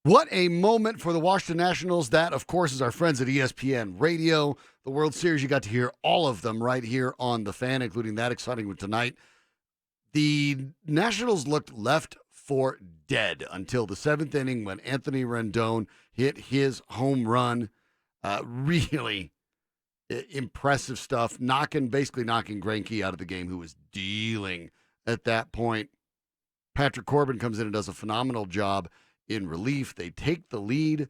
What a moment for the Washington Nationals. That, of course, is our friends at ESPN Radio. The World Series, you got to hear all of them right here on The Fan, including that exciting one tonight. The Nationals looked left for dead until the seventh inning when Anthony Rendon hit his home run. Really impressive stuff, basically knocking Greinke out of the game, who was dealing at that point. Patrick Corbin comes in and does a phenomenal job in relief. They take the lead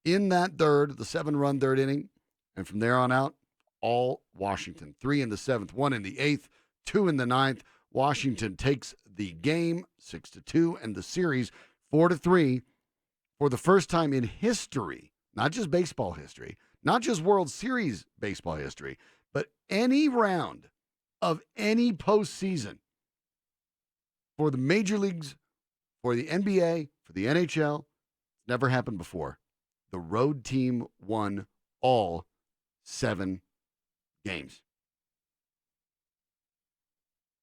in that third, the 7-run third inning, and from there on out, all Washington. 3 in the 7th, 1 in the 8th, 2 in the 9th. Washington takes the game 6-2 and the series 4-3 for the first time in history, not just baseball history, not just World Series baseball history, but any round of any postseason for the major leagues, for the NBA, for the NHL. It's never happened before. The road team won all 7 games.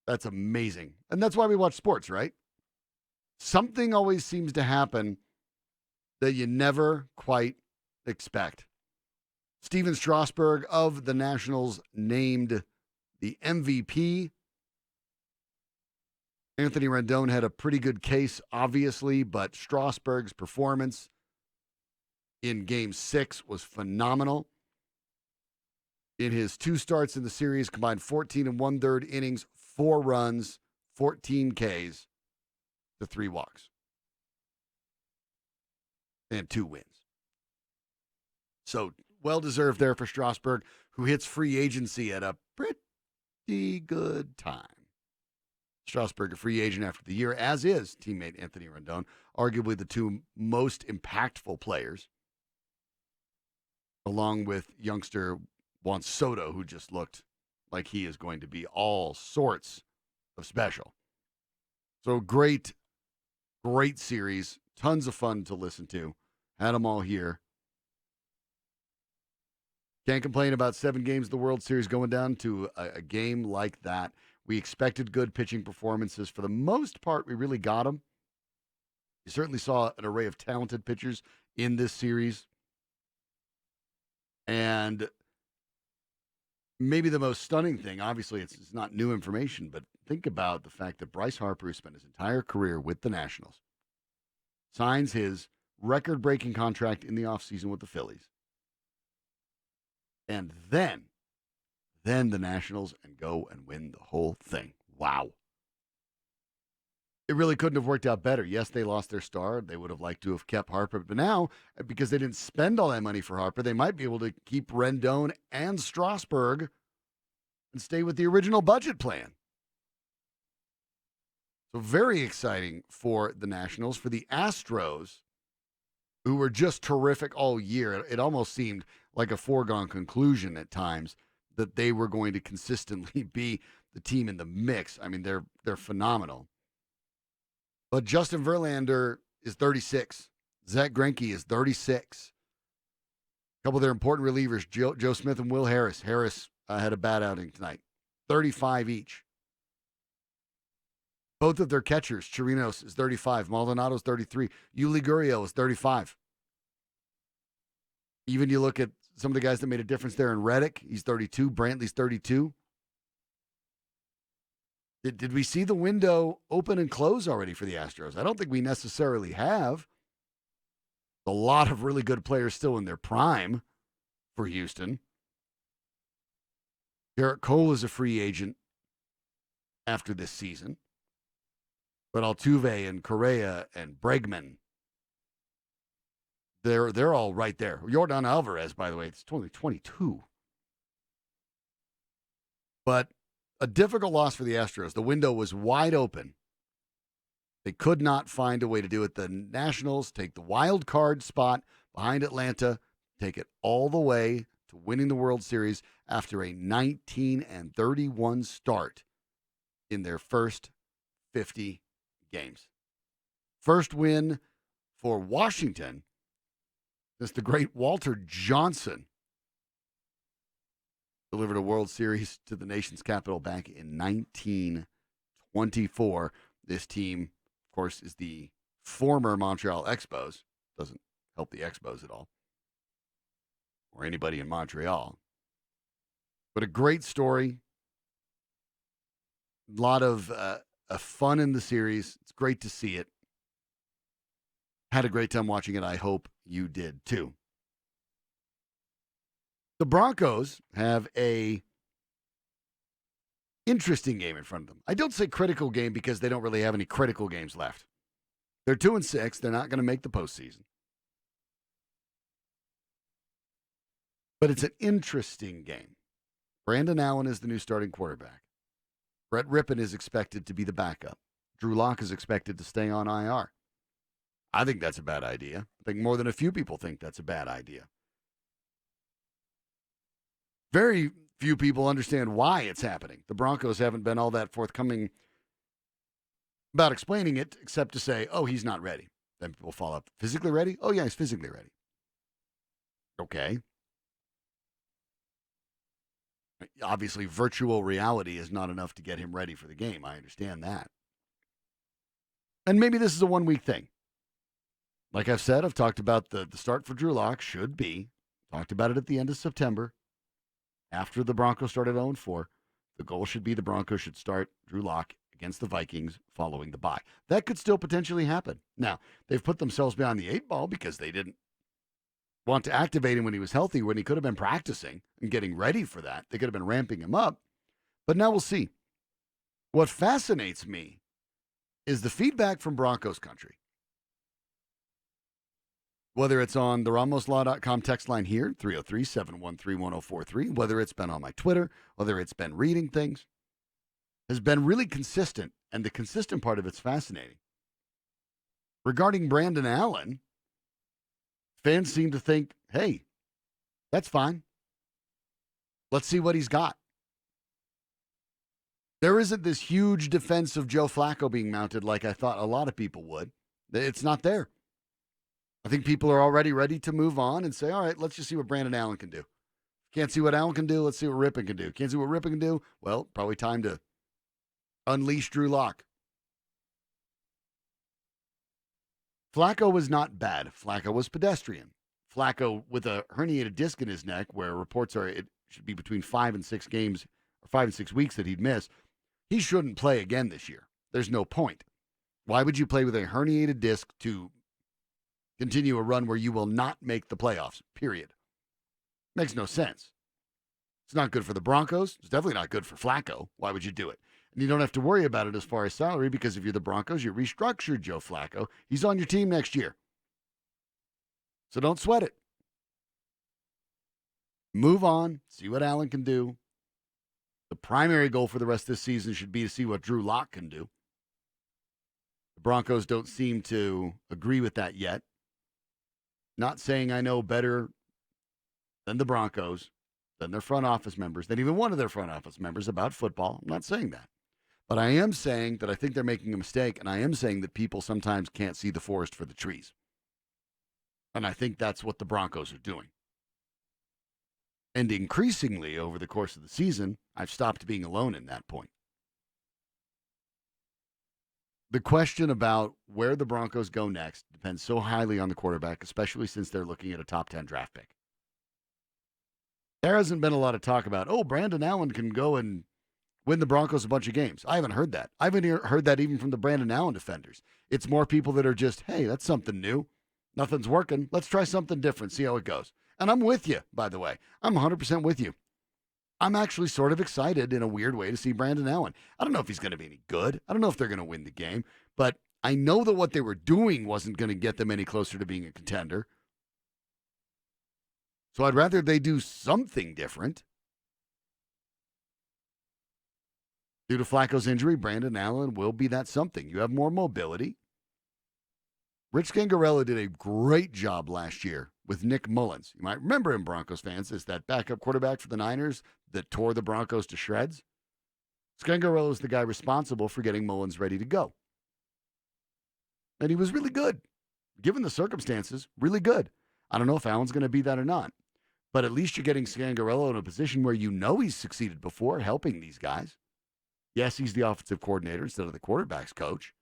That's amazing. And that's why we watch sports, right? Something always seems to happen that you never quite expect. Steven Strasburg of the Nationals named the MVP. Anthony Rendon had a pretty good case, obviously, but Strasburg's performance in Game 6 was phenomenal. In his 2 starts in the series, combined 14 and 1/3 innings, 4 runs, 14 Ks, to 3 walks, and 2 wins. So well-deserved there for Strasburg, who hits free agency at a pretty good time. Strasburg, a free agent after the year, as is teammate Anthony Rendon, arguably the 2 most impactful players, along with youngster Juan Soto, who just looked like he is going to be all sorts of special. So great series. Tons of fun to listen to. Had them all here. Can't complain about 7 games of the World Series going down to a game like that. We expected good pitching performances. For the most part, we really got them. You certainly saw an array of talented pitchers in this series. And maybe the most stunning thing, obviously it's not new information, but think about the fact that Bryce Harper, who spent his entire career with the Nationals, signs his record-breaking contract in the offseason with the Phillies. And then the Nationals and go and win the whole thing. Wow. It really couldn't have worked out better. Yes, they lost their star. They would have liked to have kept Harper. But now, because they didn't spend all that money for Harper, they might be able to keep Rendon and Strasburg and stay with the original budget plan. So very exciting for the Nationals. For the Astros, who were just terrific all year, it almost seemed like a foregone conclusion at times that they were going to consistently be the team in the mix. I mean, they're phenomenal. But Justin Verlander is 36. Zach Greinke is 36. A couple of their important relievers, Joe Smith and Will Harris. Harris had a bad outing tonight. 35 each. Both of their catchers, Chirinos is 35. Maldonado's 33. Yuli Gurriel is 35. Even you look at some of the guys that made a difference there in Reddick, he's 32. Brantley's 32. Did we see the window open and close already for the Astros? I don't think we necessarily have. A lot of really good players still in their prime for Houston. Garrett Cole is a free agent after this season. But Altuve and Correa and Bregman, they're all right there. Yordan Alvarez, by the way, it's only 22. But a difficult loss for the Astros. The window was wide open. They could not find a way to do it. The Nationals take the wild card spot behind Atlanta, take it all the way to winning the World Series after a 19-31 start in their first 50 games. First win for Washington since the great Walter Johnson delivered a World Series to the nation's capital back in 1924. This team, of course, is the former Montreal Expos. Doesn't help the Expos at all, or anybody in Montreal. But a great story. A lot of fun in the series. It's great to see it. Had a great time watching it. I hope you did too. The Broncos have a interesting game in front of them. I don't say critical game because they don't really have any critical games left. They're 2-6. They're not going to make the postseason. But it's an interesting game. Brandon Allen is the new starting quarterback. Brett Rippon is expected to be the backup. Drew Lock is expected to stay on IR. I think that's a bad idea. I think more than a few people think that's a bad idea. Very few people understand why it's happening. The Broncos haven't been all that forthcoming about explaining it, except to say, oh, he's not ready. Then people follow up. Physically ready? Oh, yeah, he's physically ready. Okay. Obviously, virtual reality is not enough to get him ready for the game. I understand that. And maybe this is a one-week thing. Like I've said, I've talked about the start for Drew Lock should be. Talked about it at the end of September. After the Broncos started 0-4, the goal should be the Broncos should start Drew Lock against the Vikings following the bye. That could still potentially happen. Now, they've put themselves behind the 8 ball because they didn't want to activate him when he was healthy, when he could have been practicing and getting ready for that. They could have been ramping him up. But now we'll see. What fascinates me is the feedback from Broncos country. Whether it's on the RamosLaw.com text line here, 303-713-1043, whether it's been on my Twitter, whether it's been reading things, has been really consistent, and the consistent part of it's fascinating. Regarding Brandon Allen, fans seem to think, hey, that's fine. Let's see what he's got. There isn't this huge defense of Joe Flacco being mounted like I thought a lot of people would. It's not there. I think people are already ready to move on and say, all right, let's just see what Brandon Allen can do. Can't see what Allen can do, let's see what Rippon can do. Can't see what Rippon can do? Well, probably time to unleash Drew Lock. Flacco was not bad. Flacco was pedestrian. Flacco with a herniated disc in his neck, where reports are it should be between 5 and 6 games, or 5 and 6 weeks that he'd miss. He shouldn't play again this year. There's no point. Why would you play with a herniated disc to continue a run where you will not make the playoffs, period? Makes no sense. It's not good for the Broncos. It's definitely not good for Flacco. Why would you do it? And you don't have to worry about it as far as salary, because if you're the Broncos, you restructured Joe Flacco. He's on your team next year. So don't sweat it. Move on. See what Allen can do. The primary goal for the rest of this season should be to see what Drew Lock can do. The Broncos don't seem to agree with that yet. Not saying I know better than the Broncos, than their front office members, than even one of their front office members about football. I'm not saying that. But I am saying that I think they're making a mistake, and I am saying that people sometimes can't see the forest for the trees. And I think that's what the Broncos are doing. And increasingly over the course of the season, I've stopped being alone in that point. The question about where the Broncos go next depends so highly on the quarterback, especially since they're looking at a top 10 draft pick. There hasn't been a lot of talk about, oh, Brandon Allen can go and win the Broncos a bunch of games. I haven't heard that. I haven't heard that even from the Brandon Allen defenders. It's more people that are just, hey, that's something new. Nothing's working. Let's try something different, see how it goes. And I'm with you, by the way. I'm 100% with you. I'm actually sort of excited in a weird way to see Brandon Allen. I don't know if he's going to be any good. I don't know if they're going to win the game. But I know that what they were doing wasn't going to get them any closer to being a contender. So I'd rather they do something different. Due to Flacco's injury, Brandon Allen will be that something. You have more mobility. Rich Gangarello did a great job last year with Nick Mullins. You might remember him, Broncos fans, as that backup quarterback for the Niners that tore the Broncos to shreds. Scangarello is the guy responsible for getting Mullins ready to go. And he was really good. Given the circumstances, really good. I don't know if Allen's going to be that or not. But at least you're getting Scangarello in a position where you know he's succeeded before helping these guys. Yes, he's the offensive coordinator instead of the quarterback's coach.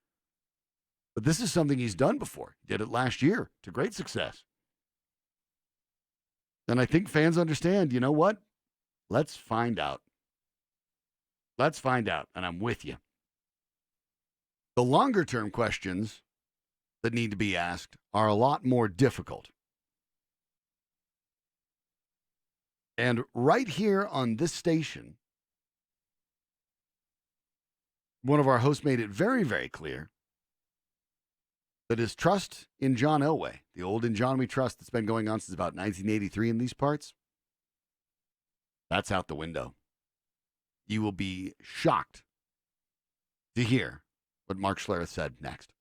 But this is something he's done before. He did it last year to great success. And I think fans understand, you know what? Let's find out. Let's find out. And I'm with you. The longer term questions that need to be asked are a lot more difficult. And right here on this station, one of our hosts made it very, very clear that his trust in John Elway, the old In John We Trust that's been going on since about 1983 in these parts, that's out the window. You will be shocked to hear what Mark Schlereth said next.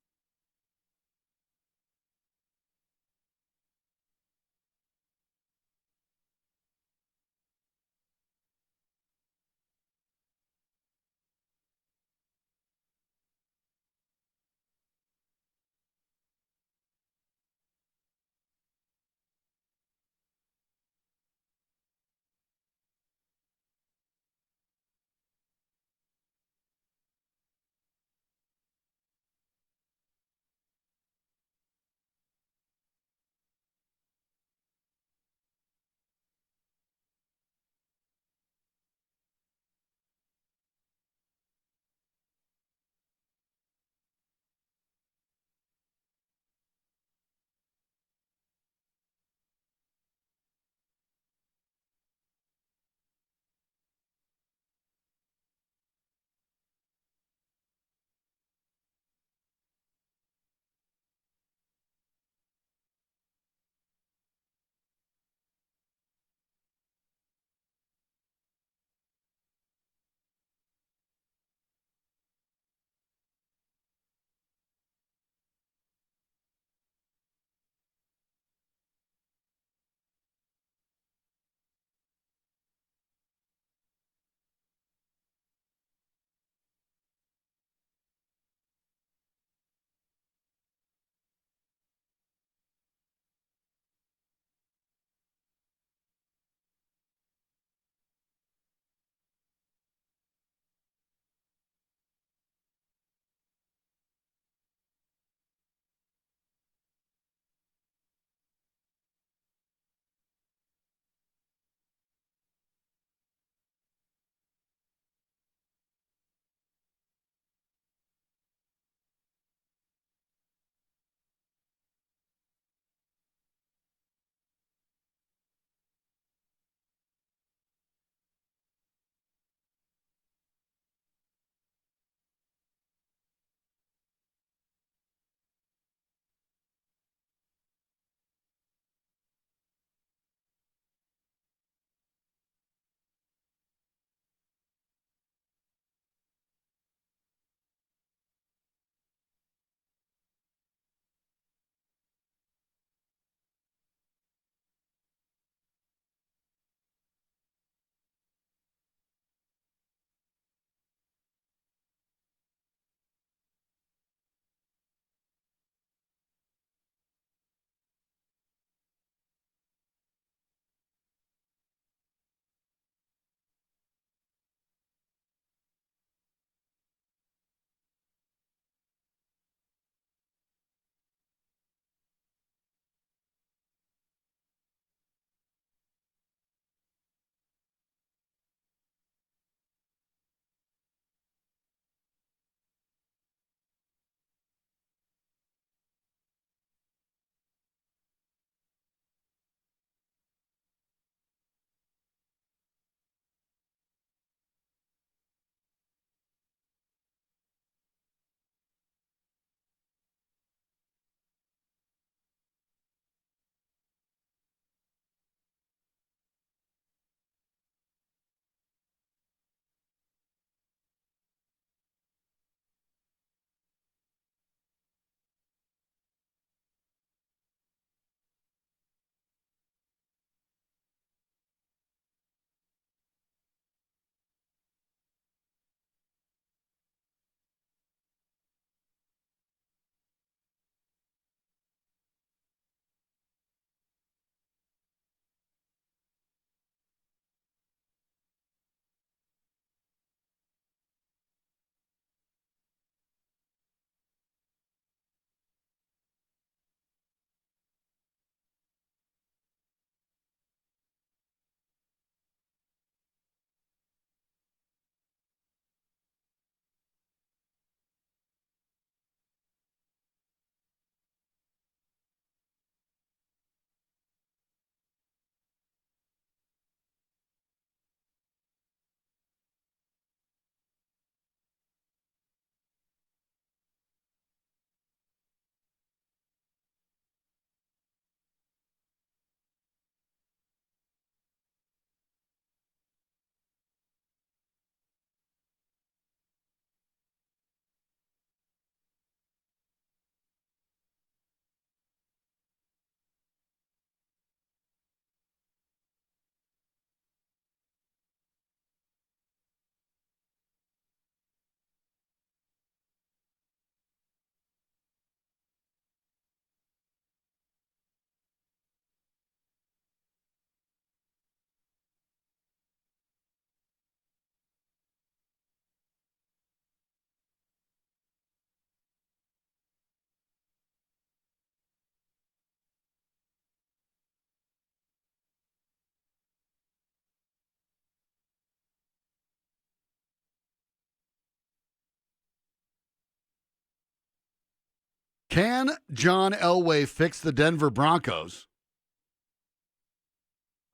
Can John Elway fix the Denver Broncos?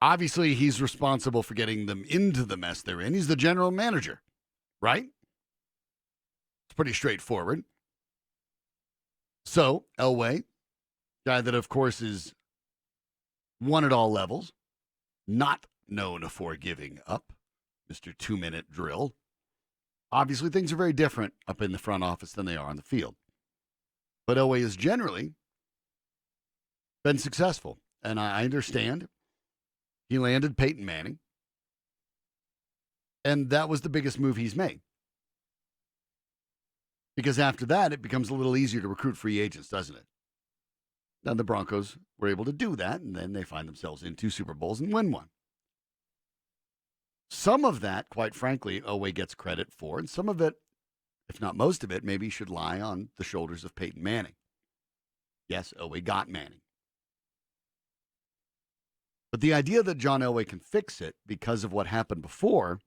Obviously, he's responsible for getting them into the mess they're in. He's the general manager, right? It's pretty straightforward. So, Elway, guy that, of course, is won at all levels, not known for giving up, Mr. 2-minute drill. Obviously, things are very different up in the front office than they are on the field. But Elway has generally been successful. And I understand he landed Peyton Manning. And that was the biggest move he's made. Because after that, it becomes a little easier to recruit free agents, doesn't it? Now, the Broncos were able to do that, and then they find themselves in 2 Super Bowls and win one. Some of that, quite frankly, Elway gets credit for, and some of it, if not most of it, maybe should lie on the shoulders of Peyton Manning. Yes, Elway got Manning. But the idea that John Elway can fix it because of what happened before,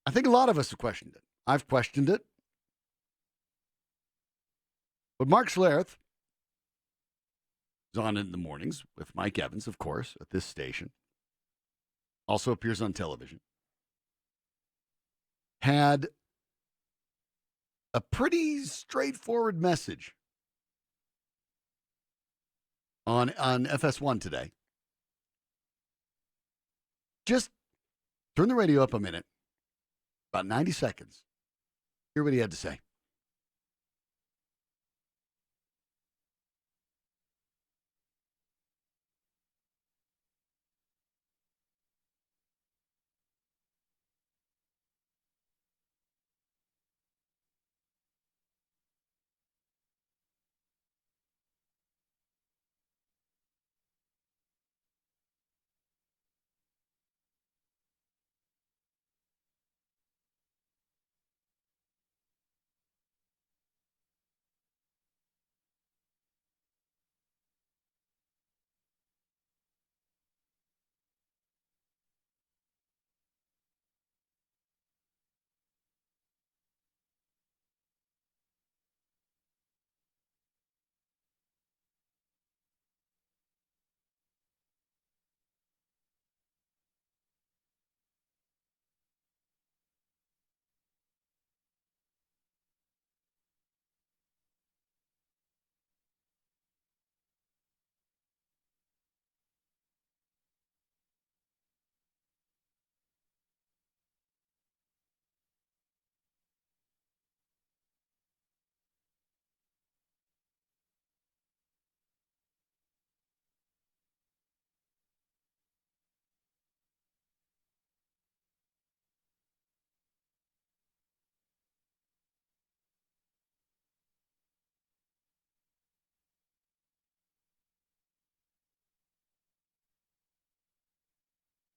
I think a lot of us have questioned it. I've questioned it. But Mark Schlereth is on in the mornings with Mike Evans, of course, at this station. Also appears on television. Had a pretty straightforward message on FS1 today. Just turn the radio up a minute, about 90 seconds. Hear what he had to say.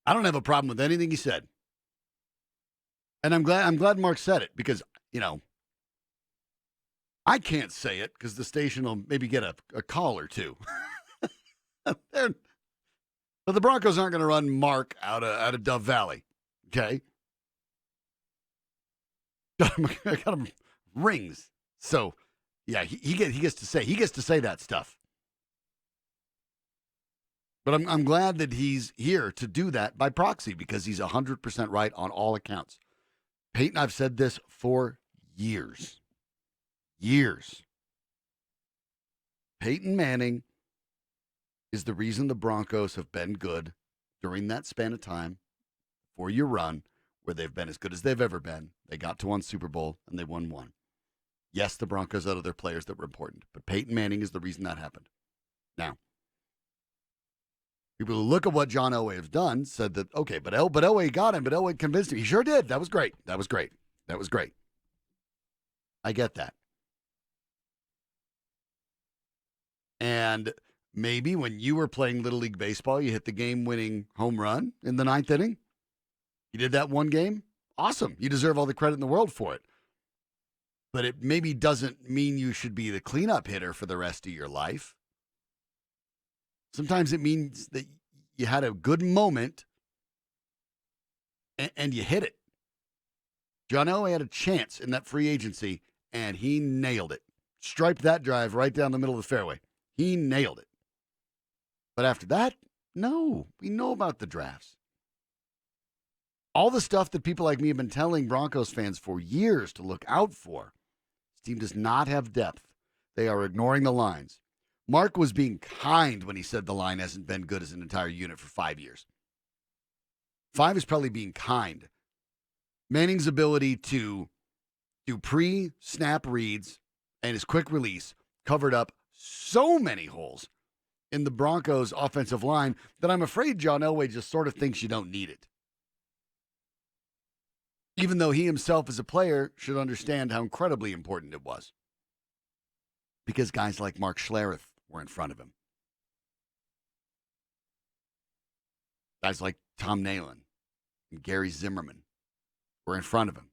I don't have a problem with anything he said. And I'm glad Mark said it because, I can't say it because the station will maybe get a call or two. But the Broncos aren't going to run Mark out of Dove Valley, okay? Got him rings. So, yeah, he gets to say that stuff. But I'm glad that he's here to do that by proxy because he's 100% right on all accounts. Peyton, I've said this for years. Years. Peyton Manning is the reason the Broncos have been good during that span of time, 4-year run, where they've been as good as they've ever been. They got to one Super Bowl, and they won one. Yes, the Broncos had other players that were important, but Peyton Manning is the reason that happened. Now, people who look at what John Elway has done said that, okay, but Elway got him, but Elway convinced him. He sure did. That was great. That was great. That was great. I get that. And maybe when you were playing Little League Baseball, you hit the game-winning home run in the 9th inning. You did that one game. Awesome. You deserve all the credit in the world for it. But it maybe doesn't mean you should be the cleanup hitter for the rest of your life. Sometimes it means that you had a good moment and you hit it. John Elway had a chance in that free agency, and he nailed it. striped that drive right down the middle of the fairway. He nailed it. But after that, no, we know about the drafts. All the stuff that people like me have been telling Broncos fans for years to look out for. This team does not have depth. They are ignoring the lines. Mark was being kind when he said the line hasn't been good as an entire unit for 5 years. 5 is probably being kind. Manning's ability to do pre-snap reads and his quick release covered up so many holes in the Broncos' offensive line that I'm afraid John Elway just sort of thinks you don't need it. Even though he himself as a player should understand how incredibly important it was. Because guys like Mark Schlereth were in front of him. Guys like Tom Nalen and Gary Zimmerman were in front of him.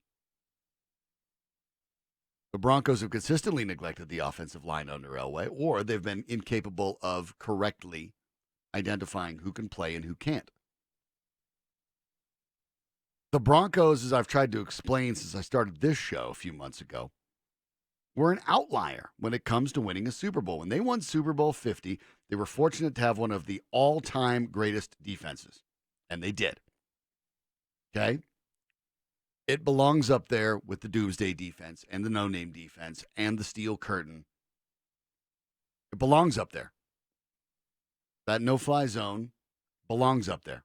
The Broncos have consistently neglected the offensive line under Elway, or they've been incapable of correctly identifying who can play and who can't. The Broncos, as I've tried to explain since I started this show a few months ago, were an outlier when it comes to winning a Super Bowl. When they won Super Bowl 50, they were fortunate to have one of the all-time greatest defenses, and they did. Okay? It belongs up there with the Doomsday defense and the no-name defense and the Steel Curtain. It belongs up there. That no-fly zone belongs up there.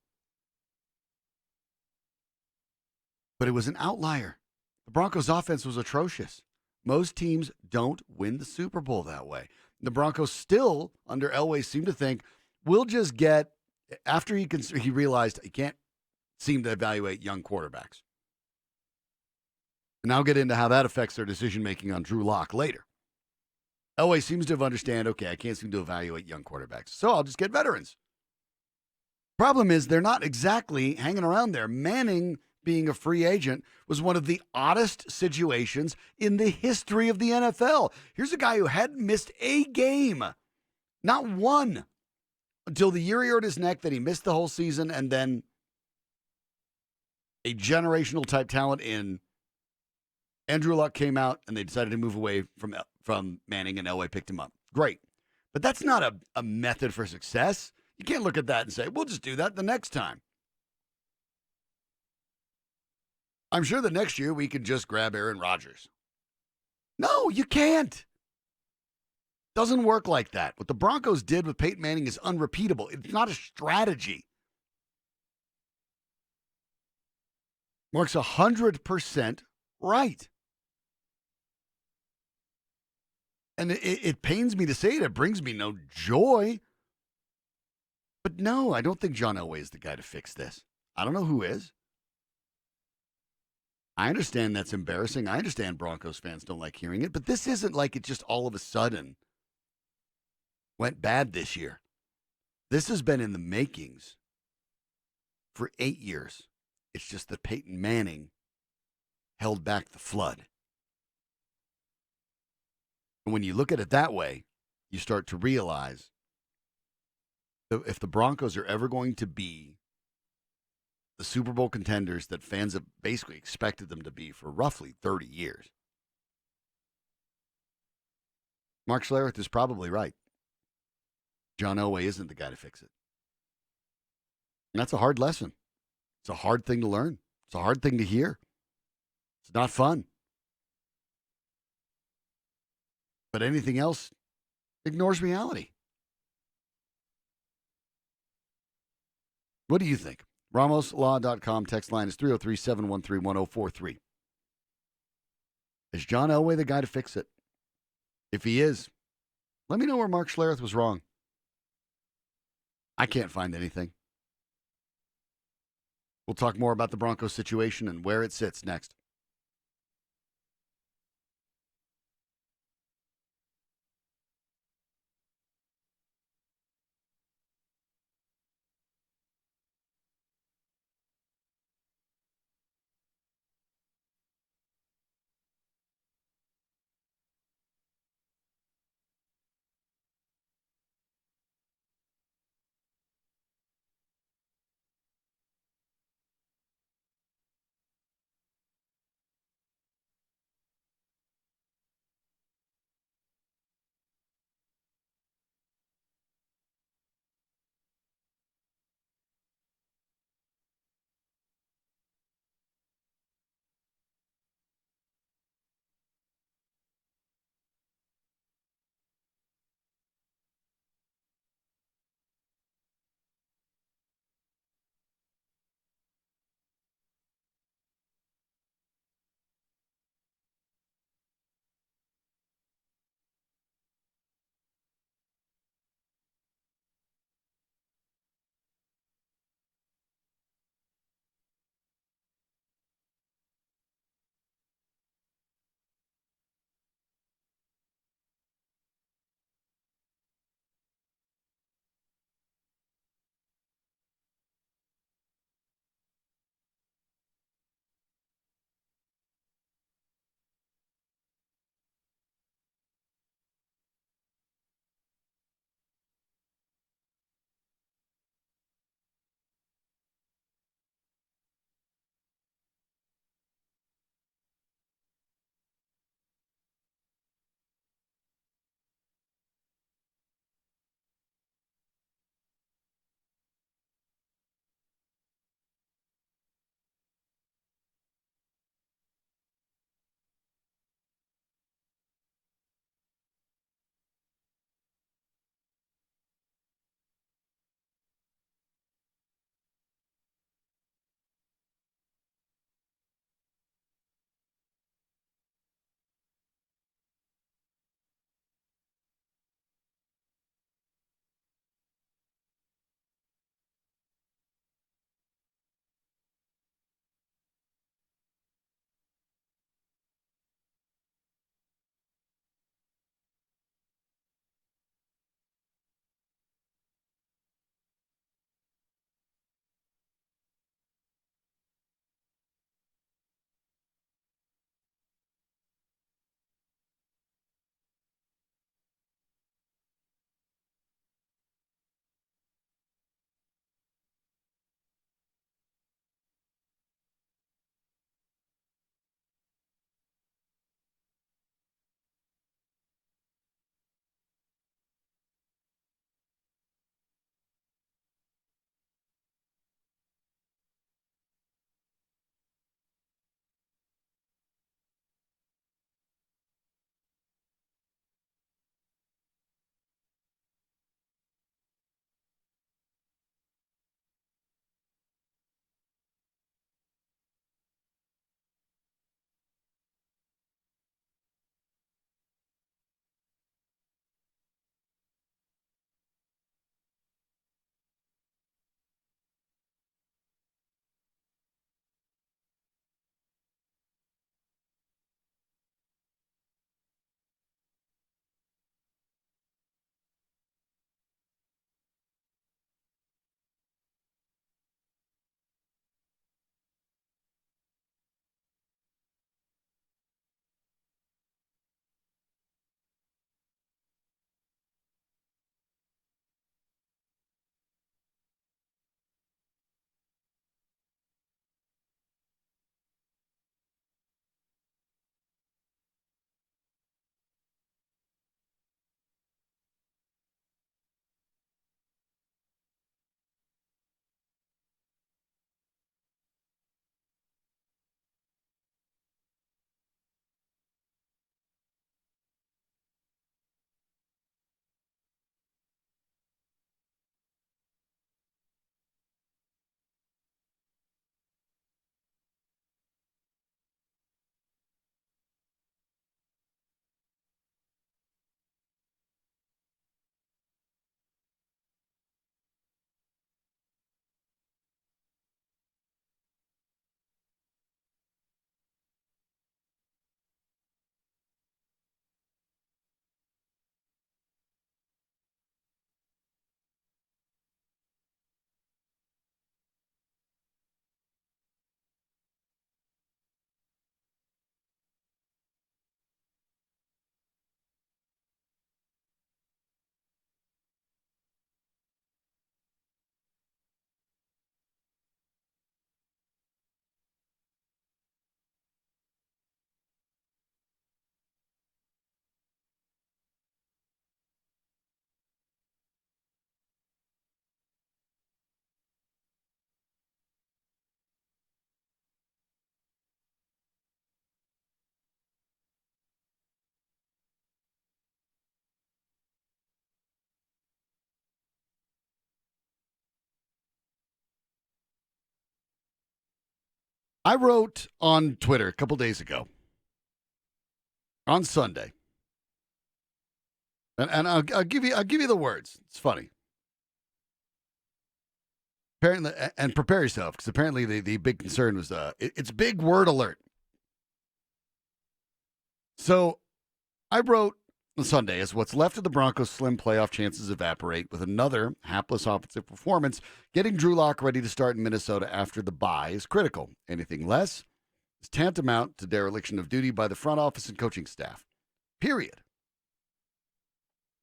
But it was an outlier. The Broncos' offense was atrocious. Most teams don't win the Super Bowl that way. The Broncos still, under Elway, seem to think, we'll just get, after he realized he can't seem to evaluate young quarterbacks. And I'll get into how that affects their decision-making on Drew Lock later. Elway seems to have understand, okay, I can't seem to evaluate young quarterbacks, so I'll just get veterans. Problem is, they're not exactly hanging around there. Manning, being a free agent, was one of the oddest situations in the history of the NFL. Here's a guy who hadn't missed a game, not one, until the year he hurt his neck, that he missed the whole season, and then a generational type talent in Andrew Luck came out, and they decided to move away from Manning, and Elway picked him up. Great. But that's not a method for success. You can't look at that and say, we'll just do that the next time. I'm sure the next year we could just grab Aaron Rodgers. No, you can't. Doesn't work like that. What the Broncos did with Peyton Manning is unrepeatable. It's not a strategy. Mark's 100% right. And it pains me to say it. It brings me no joy. But no, I don't think John Elway is the guy to fix this. I don't know who is. I understand that's embarrassing. I understand Broncos fans don't like hearing it. But this isn't like it just all of a sudden went bad this year. This has been in the makings for 8 years. It's just that Peyton Manning held back the flood. And when you look at it that way, you start to realize that if the Broncos are ever going to be the Super Bowl contenders that fans have basically expected them to be for roughly 30 years, Mark Schlereth is probably right. John Elway isn't the guy to fix it. And that's a hard lesson. It's a hard thing to learn. It's a hard thing to hear. It's not fun. But anything else ignores reality. What do you think? RamosLaw.com text line is 303-713-1043. Is John Elway the guy to fix it? If he is, let me know where Mark Schlereth was wrong. I can't find anything. We'll talk more about the Broncos situation and where it sits next. I wrote on Twitter a couple days ago, on Sunday, and I'll give you the words. It's funny. Apparently, and prepare yourself, because apparently the big concern was it's big word alert. So I wrote on Sunday, as what's left of the Broncos' slim playoff chances evaporate with another hapless offensive performance, getting Drew Lock ready to start in Minnesota after the bye is critical. Anything less is tantamount to dereliction of duty by the front office and coaching staff. Period.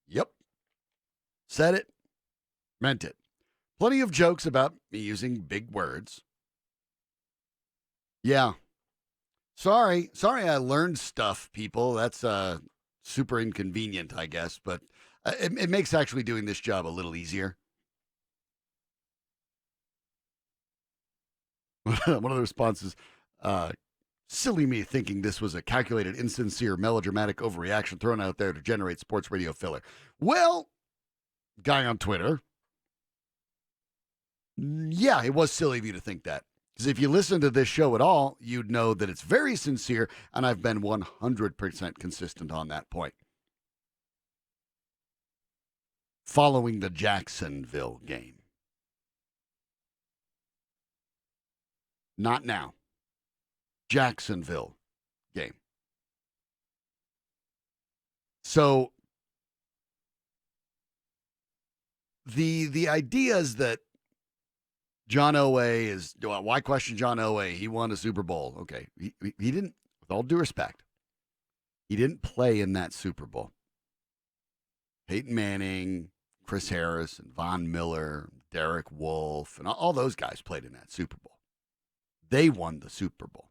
Yep. Said it. Meant it. Plenty of jokes about me using big words. Yeah. Sorry I learned stuff, people. That's super inconvenient, I guess, but it makes actually doing this job a little easier. One of the responses, silly me thinking this was a calculated, insincere, melodramatic overreaction thrown out there to generate sports radio filler. Well, guy on Twitter, yeah, it was silly of you to think that. Because if you listen to this show at all, you'd know that it's very sincere, and I've been 100% consistent on that point. Following the Jacksonville game. Not now. Jacksonville game. So the idea is that John Elway is, why question John Elway? He won a Super Bowl. Okay. He didn't, with all due respect, he didn't play in that Super Bowl. Peyton Manning, Chris Harris, and Von Miller, Derek Wolfe, and all those guys played in that Super Bowl. They won the Super Bowl.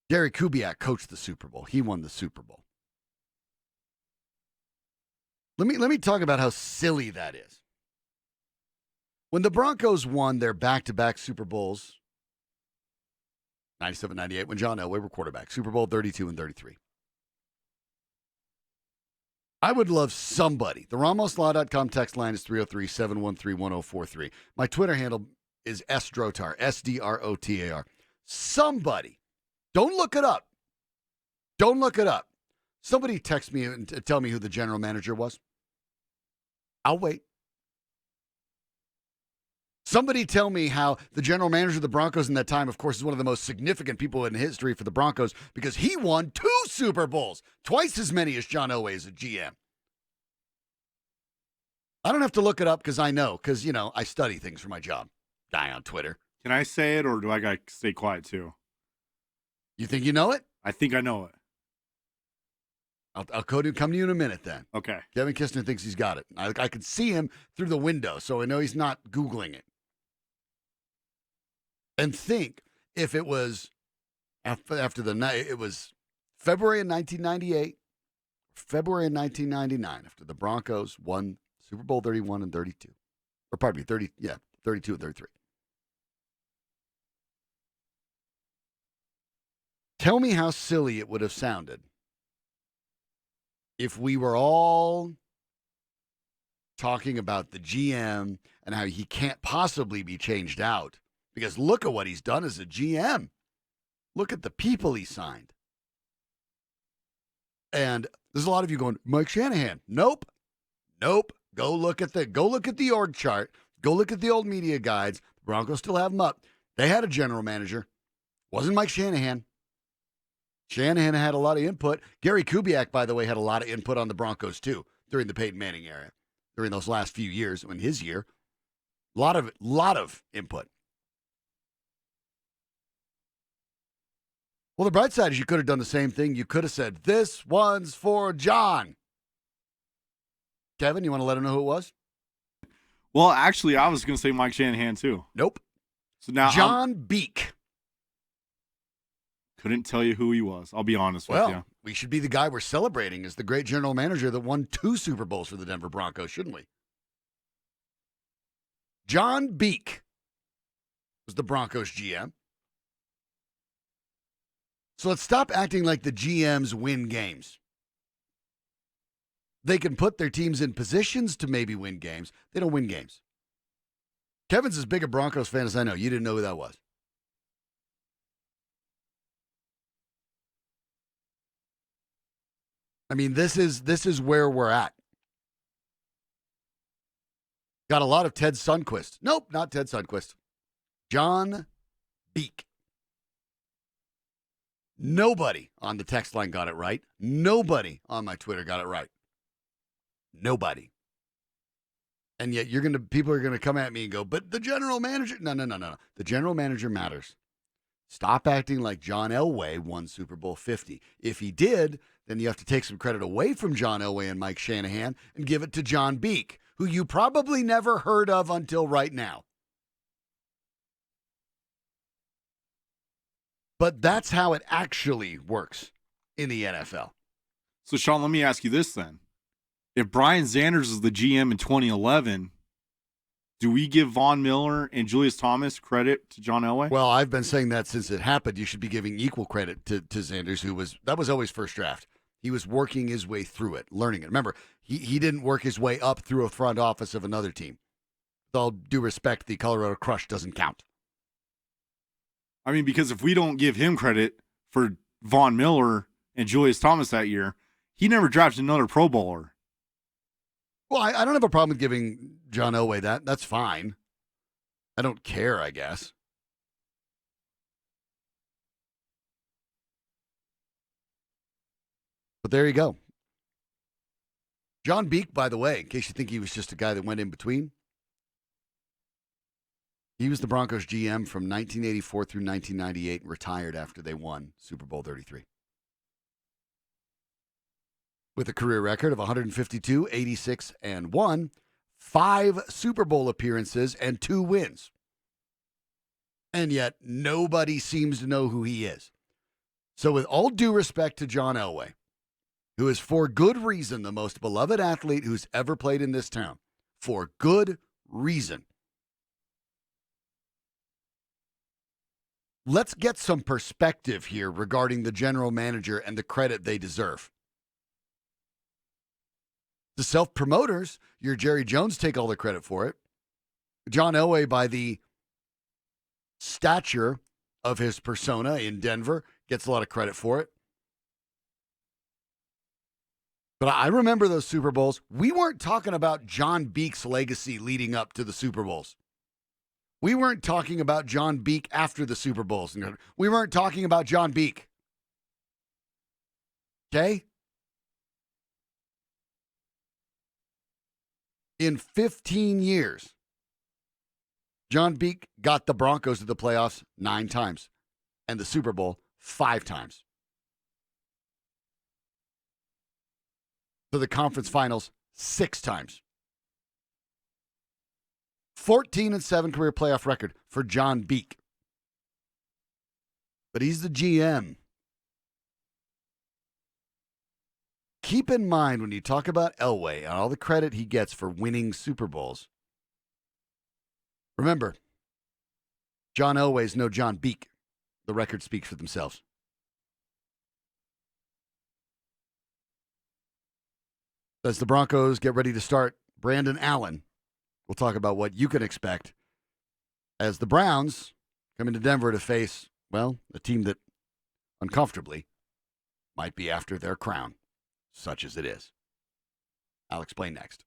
Gary Kubiak coached the Super Bowl. He won the Super Bowl. Let me talk about how silly that is. When the Broncos won their back-to-back Super Bowls, 97-98, when John Elway were quarterback, Super Bowl 32 and 33. I would love somebody. The RamosLaw.com text line is 303-713-1043. My Twitter handle is SDrotar, SDROTAR. Somebody, don't look it up. Don't look it up. Somebody text me and tell me who the general manager was. I'll wait. Somebody tell me how the general manager of the Broncos in that time, of course, is one of the most significant people in history for the Broncos because he won 2 Super Bowls, twice as many as John Elway as a GM. I don't have to look it up because I know, because, I study things for my job. Guy on Twitter. Can I say it, or do I got to stay quiet too? You think you know it? I think I know it. I'll come to you in a minute then. Okay. Kevin Kistner thinks he's got it. I could see him through the window, so I know he's not Googling it. And think if it was after the night, it was February of 1998, February of 1999, after the Broncos won Super Bowl 31 and 32. Or pardon me, 32 and 33. Tell me how silly it would have sounded if we were all talking about the GM and how he can't possibly be changed out. Because look at what he's done as a GM. Look at the people he signed. And there's a lot of you going, Mike Shanahan. Nope. Go look at the org chart. Go look at the old media guides. The Broncos still have them up. They had a general manager. Wasn't Mike Shanahan. Shanahan had a lot of input. Gary Kubiak, by the way, had a lot of input on the Broncos too during the Peyton Manning era. During those last few years, in his year. A lot of input. Well, the bright side is you could have done the same thing. You could have said, this one's for John. Kevin, you want to let him know who it was? Well, actually, I was going to say Mike Shanahan, too. Nope. So now John Beek. Couldn't tell you who he was. I'll be honest with you. Well, we should be the guy we're celebrating as the great general manager that won 2 Super Bowls for the Denver Broncos, shouldn't we? John Beek was the Broncos GM. So let's stop acting like the GMs win games. They can put their teams in positions to maybe win games. They don't win games. Kevin's as big a Broncos fan as I know. You didn't know who that was. I mean, this is where we're at. Got a lot of Ted Sundquist. Nope, not Ted Sundquist. John Beek. Nobody on the text line got it right. Nobody on my Twitter got it right. Nobody. And yet people are gonna come at me and go, but the general manager. No. The general manager matters. Stop acting like John Elway won Super Bowl 50. If he did, then you have to take some credit away from John Elway and Mike Shanahan and give it to John Beek, who you probably never heard of until right now. But that's how it actually works in the NFL. So, Sean, let me ask you this then. If Brian Sanders is the GM in 2011, do we give Von Miller and Julius Thomas credit to John Elway? Well, I've been saying that since it happened. You should be giving equal credit to Sanders, that was always first draft. He was working his way through it, learning it. Remember, he didn't work his way up through a front office of another team. With all due respect, the Colorado Crush doesn't count. I mean, because if we don't give him credit for Von Miller and Julius Thomas that year, he never drafted another Pro Bowler. Well, I don't have a problem with giving John Elway that. That's fine. I don't care, I guess. But there you go. John Beek, by the way, in case you think he was just a guy that went in between, he was the Broncos GM from 1984 through 1998 and retired after they won Super Bowl 33. With a career record of 152, 86, and 1, 5 Super Bowl appearances, and 2 wins. And yet, nobody seems to know who he is. So with all due respect to John Elway, who is for good reason the most beloved athlete who's ever played in this town, for good reason, let's get some perspective here regarding the general manager and the credit they deserve. The self-promoters, your Jerry Jones, take all the credit for it. John Elway, by the stature of his persona in Denver, gets a lot of credit for it. But I remember those Super Bowls. We weren't talking about John Beek's legacy leading up to the Super Bowls. We weren't talking about John Beek after the Super Bowls. We weren't talking about John Beek. Okay? In 15 years, John Beek got the Broncos to the playoffs 9 times and the Super Bowl 5 times. To the conference finals 6 times. 14-7 career playoff record for John Beek. But he's the GM. Keep in mind when you talk about Elway and all the credit he gets for winning Super Bowls, remember, John Elway's no John Beek. The records speak for themselves. As the Broncos get ready to start Brandon Allen, we'll talk about what you can expect as the Browns come into Denver to face, well, a team that uncomfortably might be after their crown, such as it is. I'll explain next.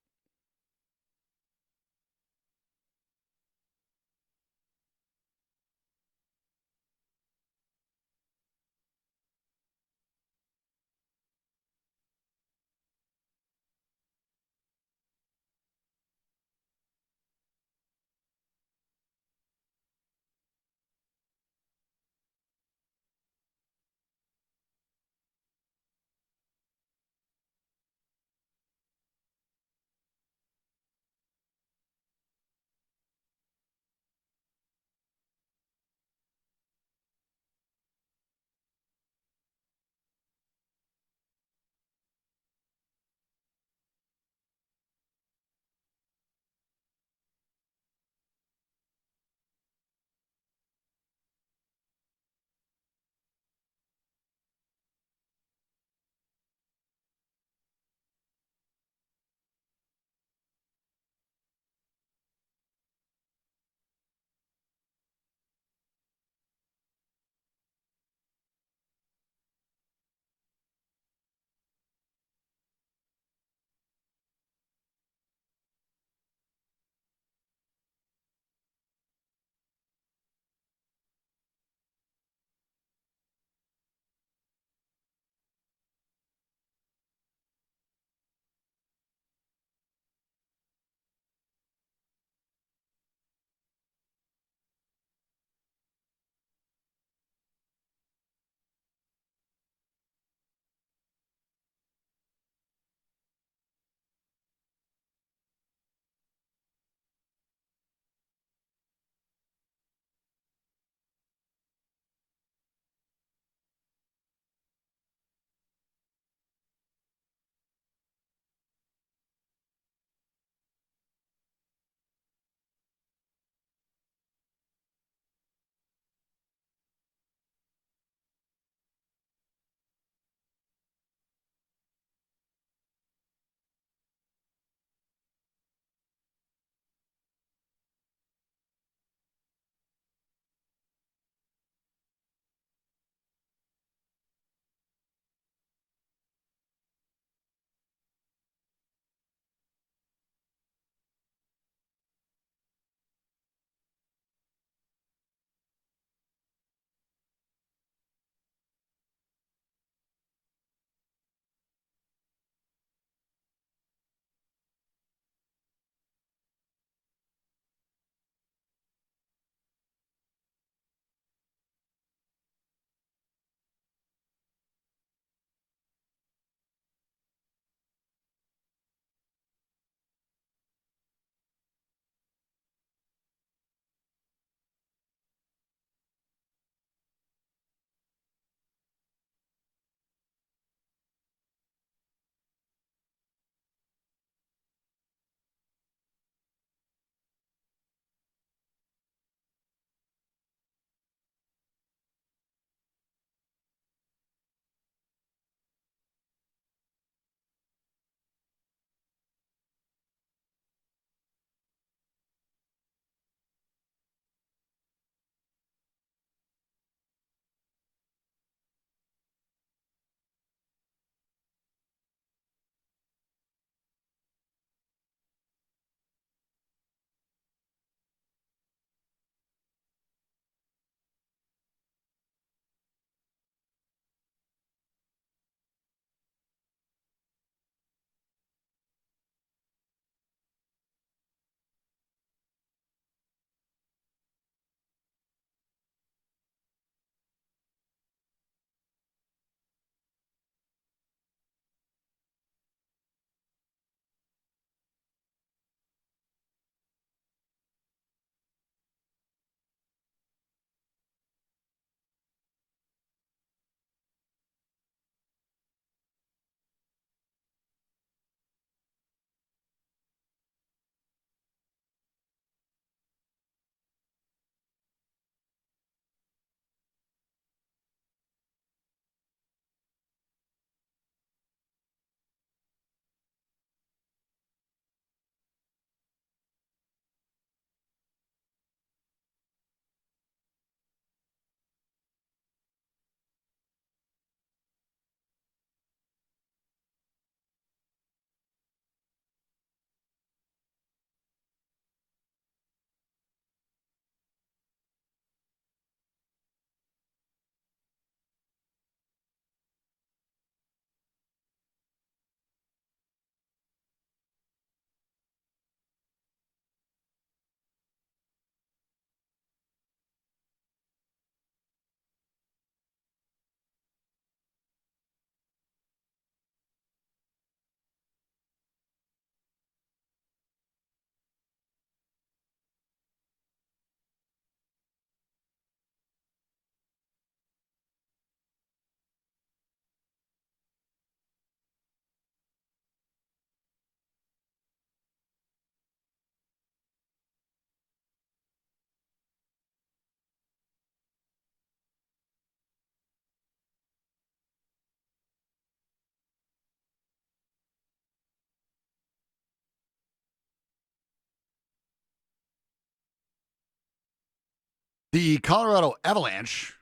The Colorado Avalanche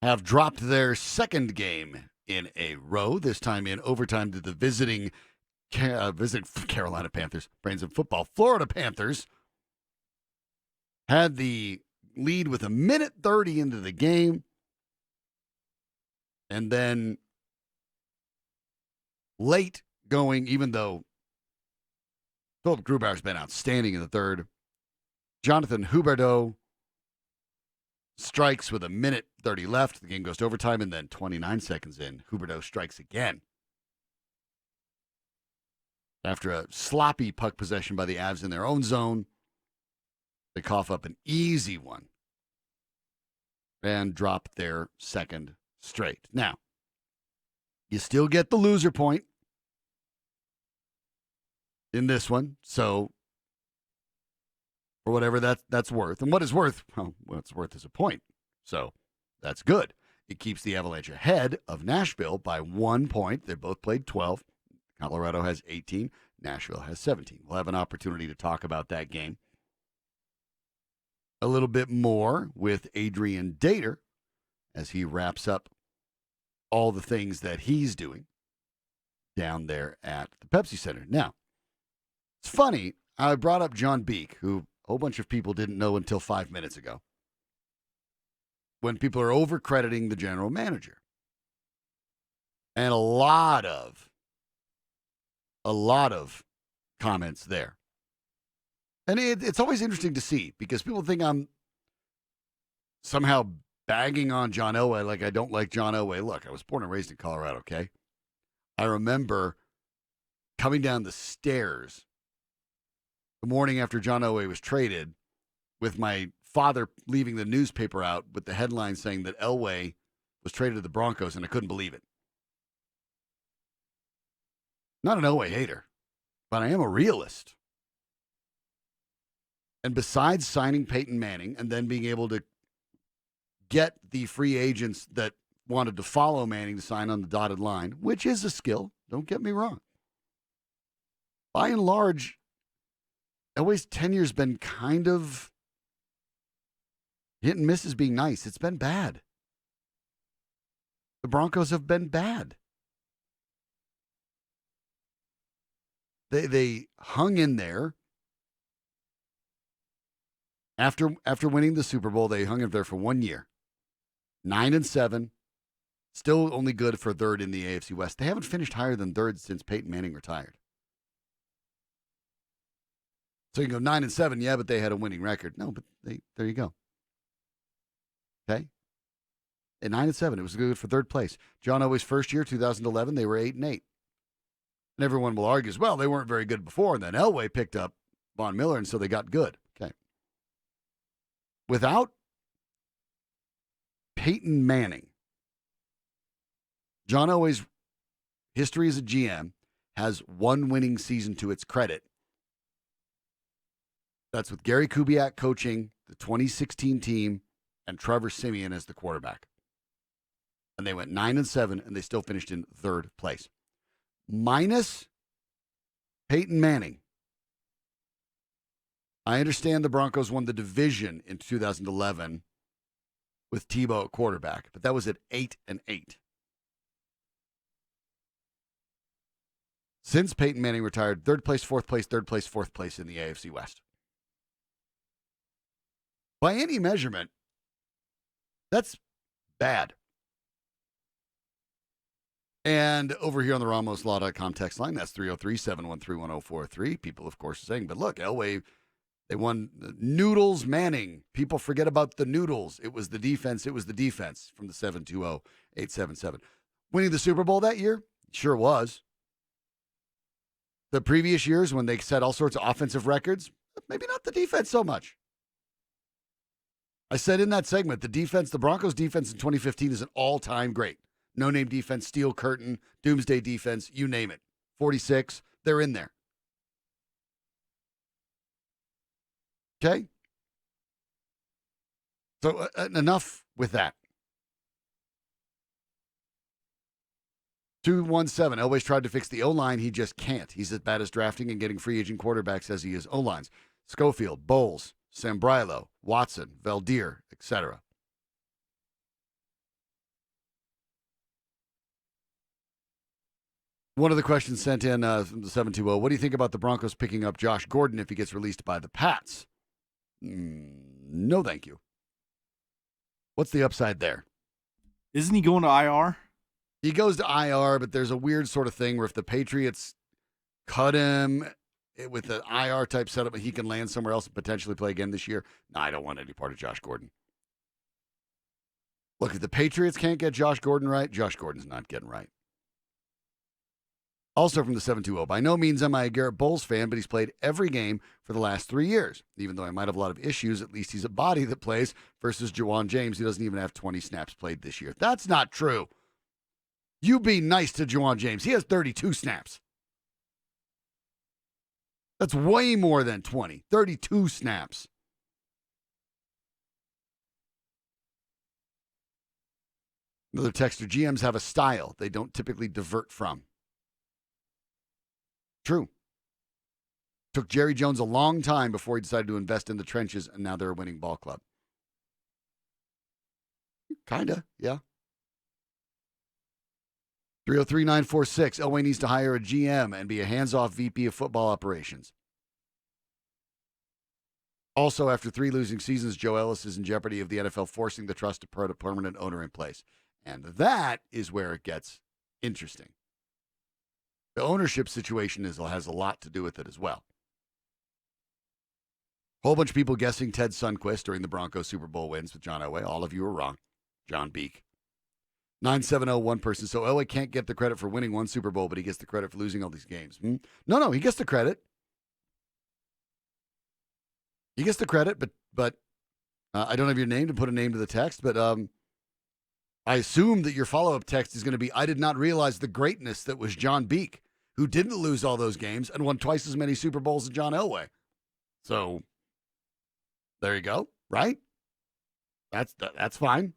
have dropped their second game in a row, this time in overtime to the visiting Carolina Panthers, brains of football, Florida Panthers. Had the lead with 1:30 into the game. And then late going, even though Philip Grubauer's been outstanding in the third, Jonathan Huberdeau strikes with 1:30 left. The game goes to overtime, and then 29 seconds in, Huberdeau strikes again. After a sloppy puck possession by the Avs in their own zone, they cough up an easy one and drop their second straight. Now, you still get the loser point in this one, so for whatever that's worth. And what is worth? Well, what's worth is a point. So that's good. It keeps the Avalanche ahead of Nashville by 1 point. They both played 12. Colorado has 18. Nashville has 17. We'll have an opportunity to talk about that game a little bit more with Adrian Dater as he wraps up all the things that he's doing down there at the Pepsi Center. Now, it's funny, I brought up John Beek, who a whole bunch of people didn't know until 5 minutes ago, when people are over-crediting the general manager. And a lot of comments there. And it's always interesting to see because people think I'm somehow bagging on John Elway like I don't like John Elway. Look, I was born and raised in Colorado, okay? I remember coming down the stairs the morning after John Elway was traded with my father leaving the newspaper out with the headline saying that Elway was traded to the Broncos, and I couldn't believe it. Not an Elway hater, but I am a realist. And besides signing Peyton Manning and then being able to get the free agents that wanted to follow Manning to sign on the dotted line, which is a skill, don't get me wrong. By and large, Elway's tenure's been kind of hit and miss as being nice. It's been bad. The Broncos have been bad. They hung in there. After winning the Super Bowl, they hung in there for 1 year. 9-7. Still only good for third in the AFC West. They haven't finished higher than third since Peyton Manning retired. So you can go 9-7, yeah, but they had a winning record. No, but there you go. Okay? At 9-7, it was good for third place. John Elway's first year, 2011, they were 8-8. And everyone will argue, well, they weren't very good before, and then Elway picked up Von Miller, and so they got good. Okay. Without Peyton Manning, John Elway's history as a GM has one winning season to its credit. That's with Gary Kubiak coaching the 2016 team and Trevor Siemian as the quarterback. And they went 9-7, and they still finished in third place. Minus Peyton Manning. I understand the Broncos won the division in 2011 with Tebow at quarterback, but that was at 8-8. Since Peyton Manning retired, third place, fourth place, third place, fourth place in the AFC West. By any measurement, that's bad. And over here on the RamosLaw.com text line, that's 303-713-1043. People, of course, are saying, but look, Elway, they won Noodles Manning. People forget about the Noodles. It was the defense. It was the defense from the 720-877. Winning the Super Bowl that year? Sure was. The previous years when they set all sorts of offensive records, maybe not the defense so much. I said in that segment, the Broncos defense in 2015 is an all-time great. No-name defense, steel curtain, doomsday defense, you name it. 46, they're in there. Okay? So enough with that. 217, Elway's tried to fix the O-line. He just can't. He's as bad as drafting and getting free agent quarterbacks as he is O-lines. Schofield, Bowles, Sambrailo, Watson, Valdir, etc. One of the questions sent in from the 720, what do you think about the Broncos picking up Josh Gordon if he gets released by the Pats? No, thank you. What's the upside there? Isn't he going to IR? He goes to IR, but there's a weird sort of thing where if the Patriots cut him with an IR type setup, he can land somewhere else and potentially play again this year. No, I don't want any part of Josh Gordon. Look, if the Patriots can't get Josh Gordon right, Josh Gordon's not getting right. Also from the 720, by no means am I a Garrett Bowles fan, but he's played every game for the last 3 years. Even though I might have a lot of issues, at least he's a body that plays versus Juwan James, who doesn't even have 20 snaps played this year. That's not true. You be nice to Juwan James. He has 32 snaps. That's way more than 20. 32 snaps. Another texter, GMs have a style they don't typically divert from. True. Took Jerry Jones a long time before he decided to invest in the trenches, and now they're a winning ball club. Kinda, yeah. 303-946. Elway needs to hire a GM and be a hands-off VP of football operations. Also, after 3 losing seasons, Joe Ellis is in jeopardy of the NFL forcing the trust to put a permanent owner in place. And that is where it gets interesting. The ownership situation has a lot to do with it as well. Whole bunch of people guessing Ted Sundquist during the Broncos Super Bowl wins with John Elway. All of you are wrong. John Beek. 970, one person. So Elway can't get the credit for winning one Super Bowl, but he gets the credit for losing all these games. No, he gets the credit. He gets the credit, but I don't have your name to put a name to the text, but I assume that your follow-up text is going to be, I did not realize the greatness that was John Beek, who didn't lose all those games and won twice as many Super Bowls as John Elway. So there you go, right? That's fine.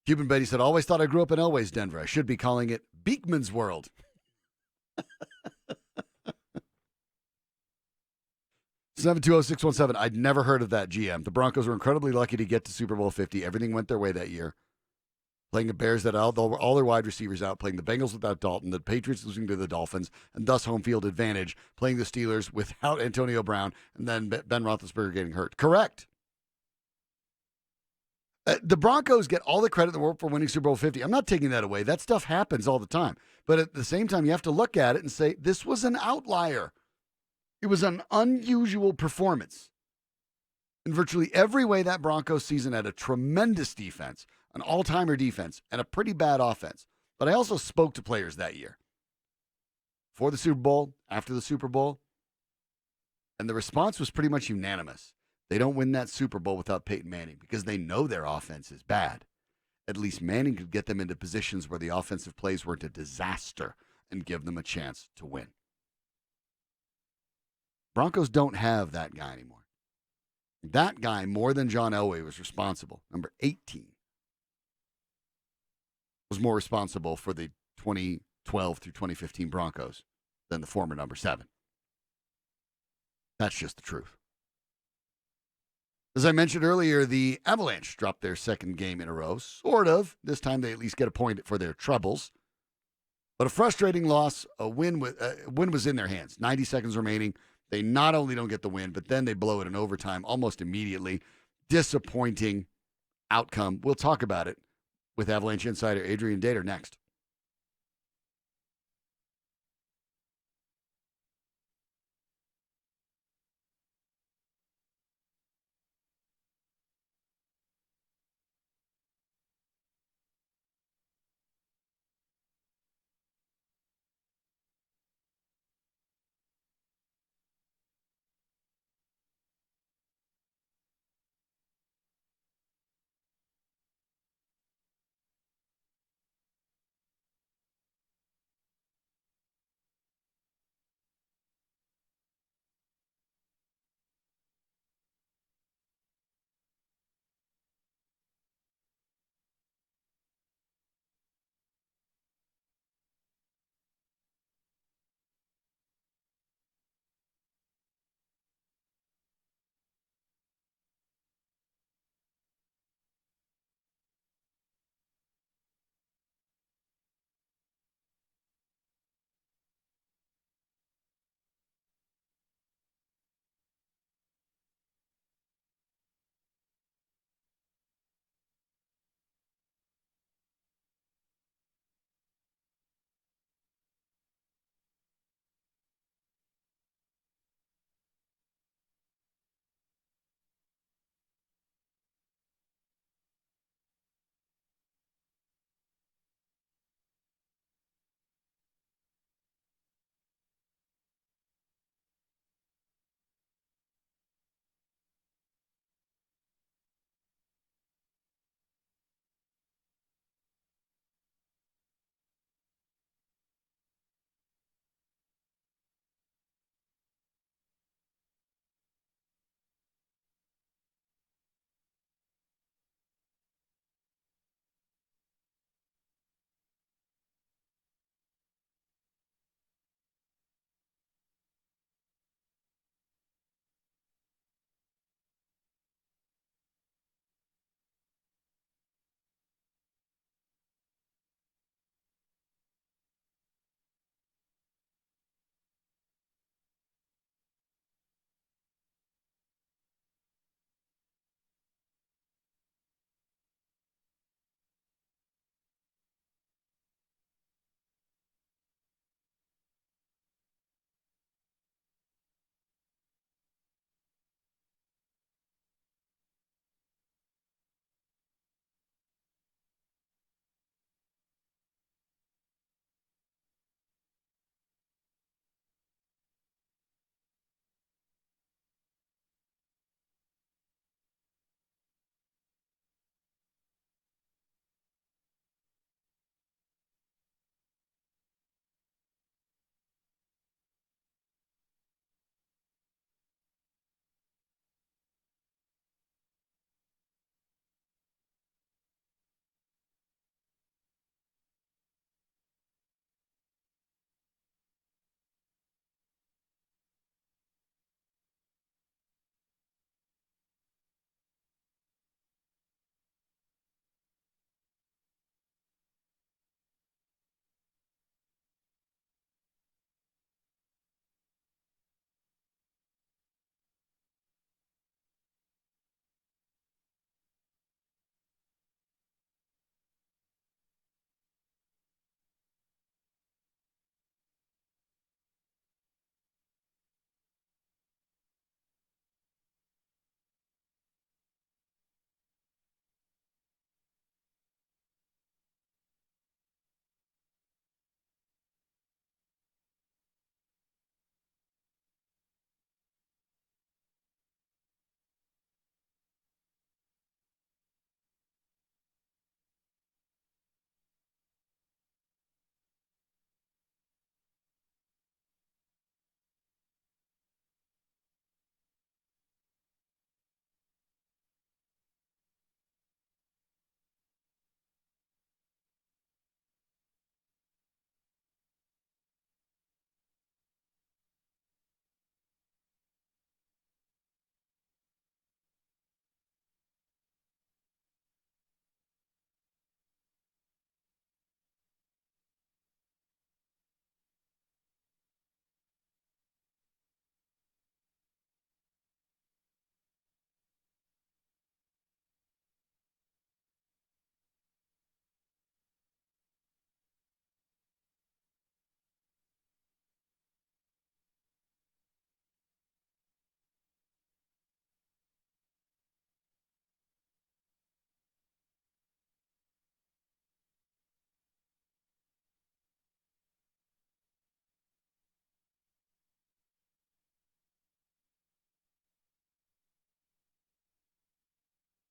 Cuban Betty said, always thought I grew up in Elway's Denver. I should be calling it Beekman's World. 720-617. I'd never heard of that GM. The Broncos were incredibly lucky to get to Super Bowl 50. Everything went their way that year. Playing the Bears that all their wide receivers out, playing the Bengals without Dalton, the Patriots losing to the Dolphins, and thus home field advantage, playing the Steelers without Antonio Brown, and then Ben Roethlisberger getting hurt. Correct. The Broncos get all the credit in the world for winning Super Bowl 50. I'm not taking that away. That stuff happens all the time. But at the same time, you have to look at it and say, this was an outlier. It was an unusual performance. In virtually every way, that Broncos season had a tremendous defense, an all-timer defense, and a pretty bad offense. But I also spoke to players that year. Before the Super Bowl, after the Super Bowl, and the response was pretty much unanimous. They don't win that Super Bowl without Peyton Manning because they know their offense is bad. At least Manning could get them into positions where the offensive plays weren't a disaster and give them a chance to win. Broncos don't have that guy anymore. That guy, more than John Elway, was responsible. Number 18 was more responsible for the 2012 through 2015 Broncos than the former number 7. That's just the truth. As I mentioned earlier, the Avalanche dropped their second game in a row. Sort of. This time they at least get a point for their troubles. But a frustrating loss. A win was in their hands. 90 seconds remaining. They not only don't get the win, but then they blow it in overtime almost immediately. Disappointing outcome. We'll talk about it with Avalanche insider Adrian Dater next.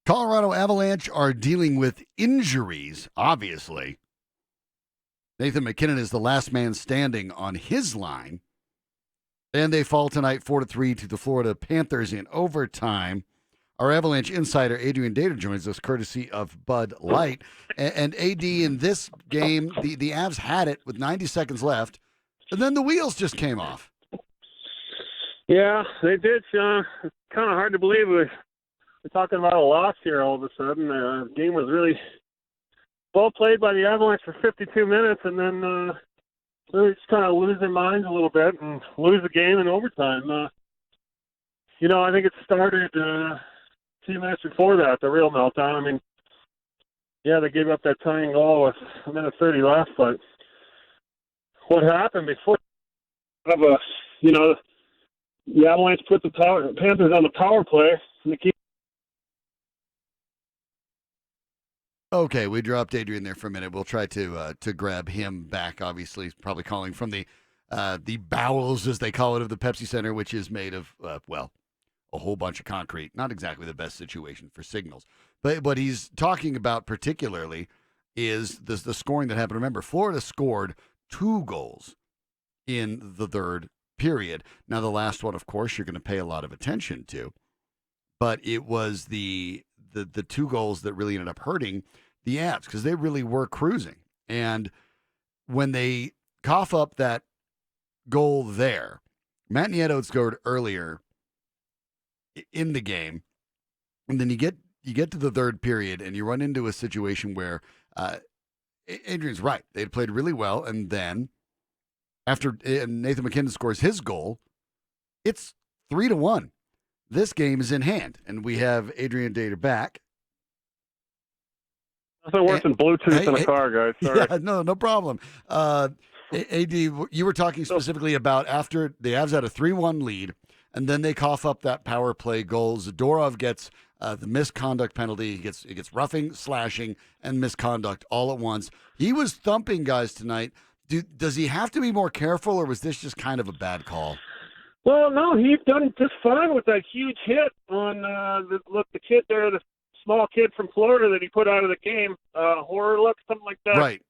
Colorado Avalanche are dealing with injuries, obviously. Nathan McKinnon is the last man standing on his line. And they fall tonight 4-3 to the Florida Panthers in overtime. Our Avalanche insider, Adrian Dater, joins us courtesy of Bud Light. And AD, in this game, the Avs had it with 90 seconds left, and then the wheels just came off. Yeah, they did. It's kind of hard to believe we're talking about a loss here all of a sudden. The game was really well played by the Avalanche for 52 minutes, and then they just kind of lose their minds a little bit and lose the game in overtime. I think it started a few minutes before that, the real meltdown. I mean, yeah, they gave up that tying goal with a minute 30 left, but what happened before the Avalanche put the Panthers on the power play. And Okay, we dropped Adrian there for a minute. We'll try to grab him back. Obviously, he's probably calling from the bowels, as they call it, of the Pepsi Center, which is made of a whole bunch of concrete. Not exactly the best situation for signals, but what he's talking about particularly is the scoring that happened. Remember, Florida scored 2 goals in the third period. Now, the last one, of course, you're going to pay a lot of attention to, but it was the 2 goals that really ended up hurting the Avs because they really were cruising. And when they cough up that goal there, Matt Nieto scored earlier in the game, and then you get to the third period and you run into a situation where Adrian's right. They had played really well, and then after Nathan McKinnon scores his goal, it's 3-1. This game is in hand, and we have Adrian Dater back. Nothing worse than Bluetooth in a car, guys. Sorry. Yeah, no problem. AD, you were talking specifically about after the Avs had a 3-1 lead, and then they cough up that power play goal. Zadorov gets the misconduct penalty. He gets roughing, slashing, and misconduct all at once. He was thumping guys tonight. Does he have to be more careful, or was this just kind of a bad call? Well, no, he's done just fine with that huge hit on the kid there, the small kid from Florida that he put out of the game, Horlock, something like that. Right.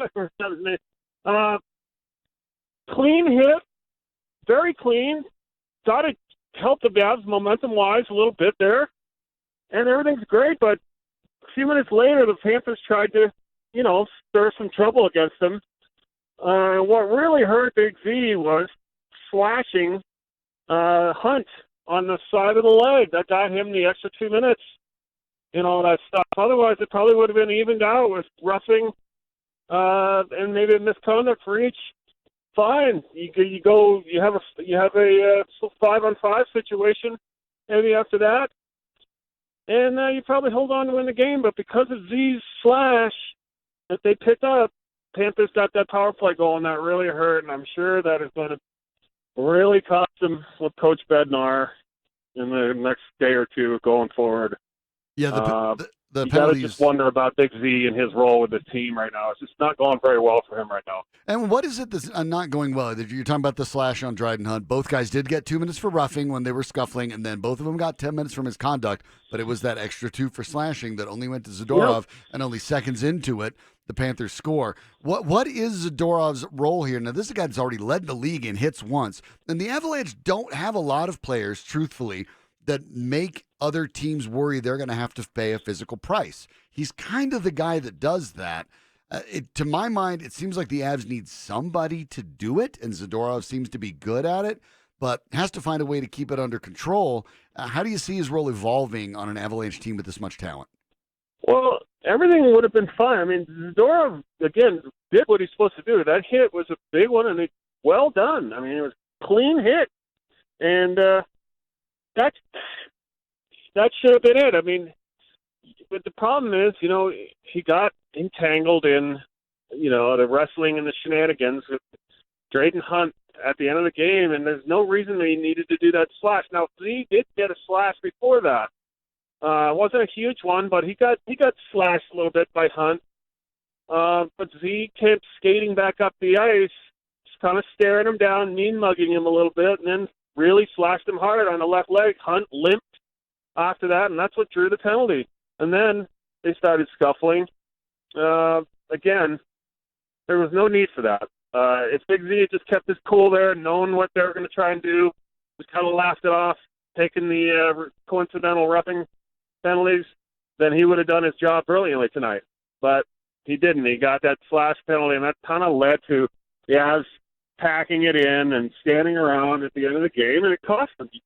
Clean hit, very clean. Thought it helped the Avs momentum-wise a little bit there, and everything's great. But a few minutes later, the Panthers tried to, stir some trouble against them. What really hurt Big Z was slashing Hunt on the side of the leg. That got him the extra 2 minutes, that stuff. Otherwise, it probably would have been evened out with roughing and maybe a misconduct for each. Fine, you have a 5-on-5 situation maybe after that, and you probably hold on to win the game. But because of Z's slash that they picked up, Panthers got that power play goal, and that really hurt. And I'm sure that is going to really cost them with Coach Bednar in the next day or two going forward. Yeah, the you penalties. gotta just wonder about Big Z and his role with the team right now. It's just not going very well for him right now. And what is it that's not going well? You're talking about the slash on Dryden Hunt. Both guys did get 2 minutes for roughing when they were scuffling, and then both of them got 10 minutes from his conduct, but it was that extra 2 for slashing that only went to Zadorov, and only seconds into it, the Panthers score. What is Zadorov's role here? Now, this is a guy that's already led the league in hits once, and the Avalanche don't have a lot of players, truthfully, that make other teams worry they're going to have to pay a physical price. He's kind of the guy that does that. To my mind, it seems like the Avs need somebody to do it, and Zadorov seems to be good at it, but has to find a way to keep it under control. How do you see his role evolving on an Avalanche team with this much talent? Well, everything would have been fine. I mean, Zadorov, again, did what he's supposed to do. That hit was a big one, and well done. I mean, it was a clean hit, and that should have been it. I mean, but the problem is, he got entangled in, the wrestling and the shenanigans with Drayden Hunt at the end of the game, and there's no reason that he needed to do that slash. Now, he did get a slash before that. It wasn't a huge one, but he got slashed a little bit by Hunt. But Z kept skating back up the ice, just kind of staring him down, mean-mugging him a little bit, and then really slashed him hard on the left leg. Hunt limped after that, and that's what drew the penalty. And then they started scuffling. Again, there was no need for that. If Big Z had just kept his cool there, knowing what they were going to try and do, just kind of laughed it off, taking the coincidental roughing penalties, then he would have done his job brilliantly tonight. But he didn't. He got that slash penalty, and that kind of led to the Avs packing it in and standing around at the end of the game, and it cost them. You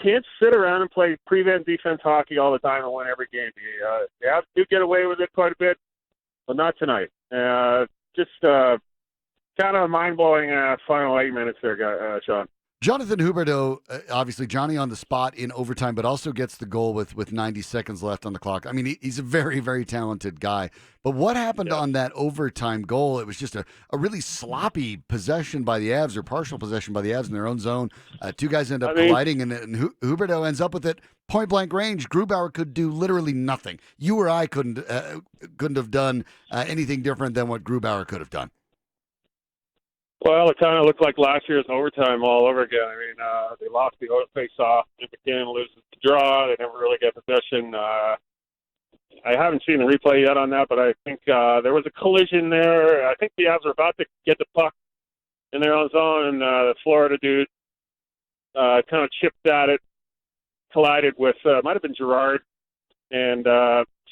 can't sit around and play prevent defense hockey all the time and win every game. The Avs do get away with it quite a bit, but not tonight. Just kind of a mind-blowing final 8 minutes there, Sean. Jonathan Huberdeau, obviously Johnny on the spot in overtime, but also gets the goal with 90 seconds left on the clock. I mean, he's a very, very talented guy. But what happened on that overtime goal? It was just a really sloppy possession by the Avs, or partial possession by the Avs in their own zone. Two guys end up colliding, and Huberdeau ends up with it point-blank range. Grubauer could do literally nothing. You or I couldn't have done anything different than what Grubauer could have done. Well, it kind of looked like last year's overtime all over again. I mean, they lost the face-off. McKee loses the draw. They never really get possession. I haven't seen the replay yet on that, but I think there was a collision there. I think the Avs were about to get the puck in their own zone, and the Florida dude kind of chipped at it, collided with, might have been Girard, and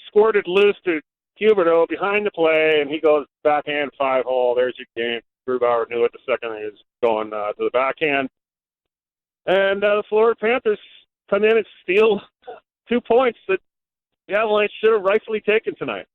squirted loose to Huberdeau behind the play, and he goes backhand 5-hole. There's your game. Grubauer knew it the second he was going to the backhand. And the Florida Panthers come in and steal 2 points that the Avalanche should have rightfully taken tonight.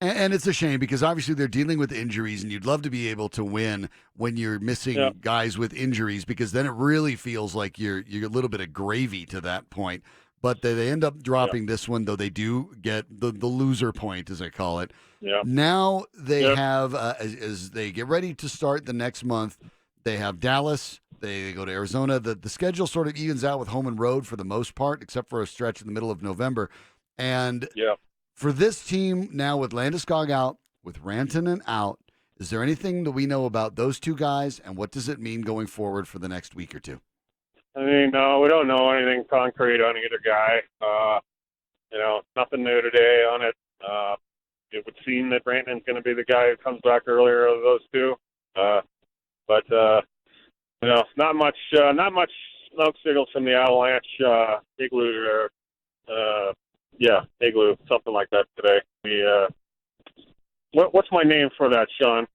And it's a shame because obviously they're dealing with injuries, and you'd love to be able to win when you're missing guys with injuries, because then it really feels like you're a little bit of gravy to that point. But they end up dropping this one, though they do get the loser point, as I call it. Yeah. Now they have, as they get ready to start the next month, they have Dallas. They go to Arizona. The schedule sort of evens out with home and road for the most part, except for a stretch in the middle of November. And for this team now, with Landeskog out, with Rantanen out, is there anything that we know about those two guys, and what does it mean going forward for the next week or two? I mean, no, we don't know anything concrete on either guy. Nothing new today on it. It would seem that Brandon's going to be the guy who comes back earlier of those two. But not much smoke signals from the Avalanche igloo igloo, something like that today. What's my name for that, Sean?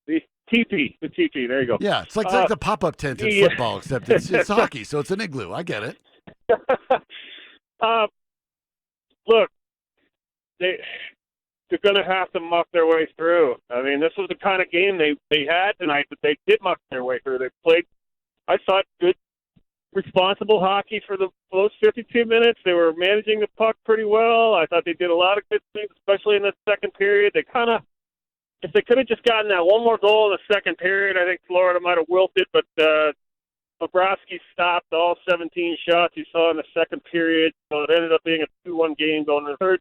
The teepee. The teepee. There you go. Yeah, it's like the pop-up tent in football, except it's hockey, so it's an igloo. I get it. Look, they're going to have to muck their way through. I mean, this was the kind of game they had tonight that they did muck their way through. They played, I thought, good, responsible hockey for those 52 minutes. They were managing the puck pretty well. I thought they did a lot of good things, especially in the second period. They kind of, if they could have just gotten that one more goal in the second period, I think Florida might have wilted, but Bobrovsky stopped all 17 shots he saw in the second period, so it ended up being a 2-1 game going to the third.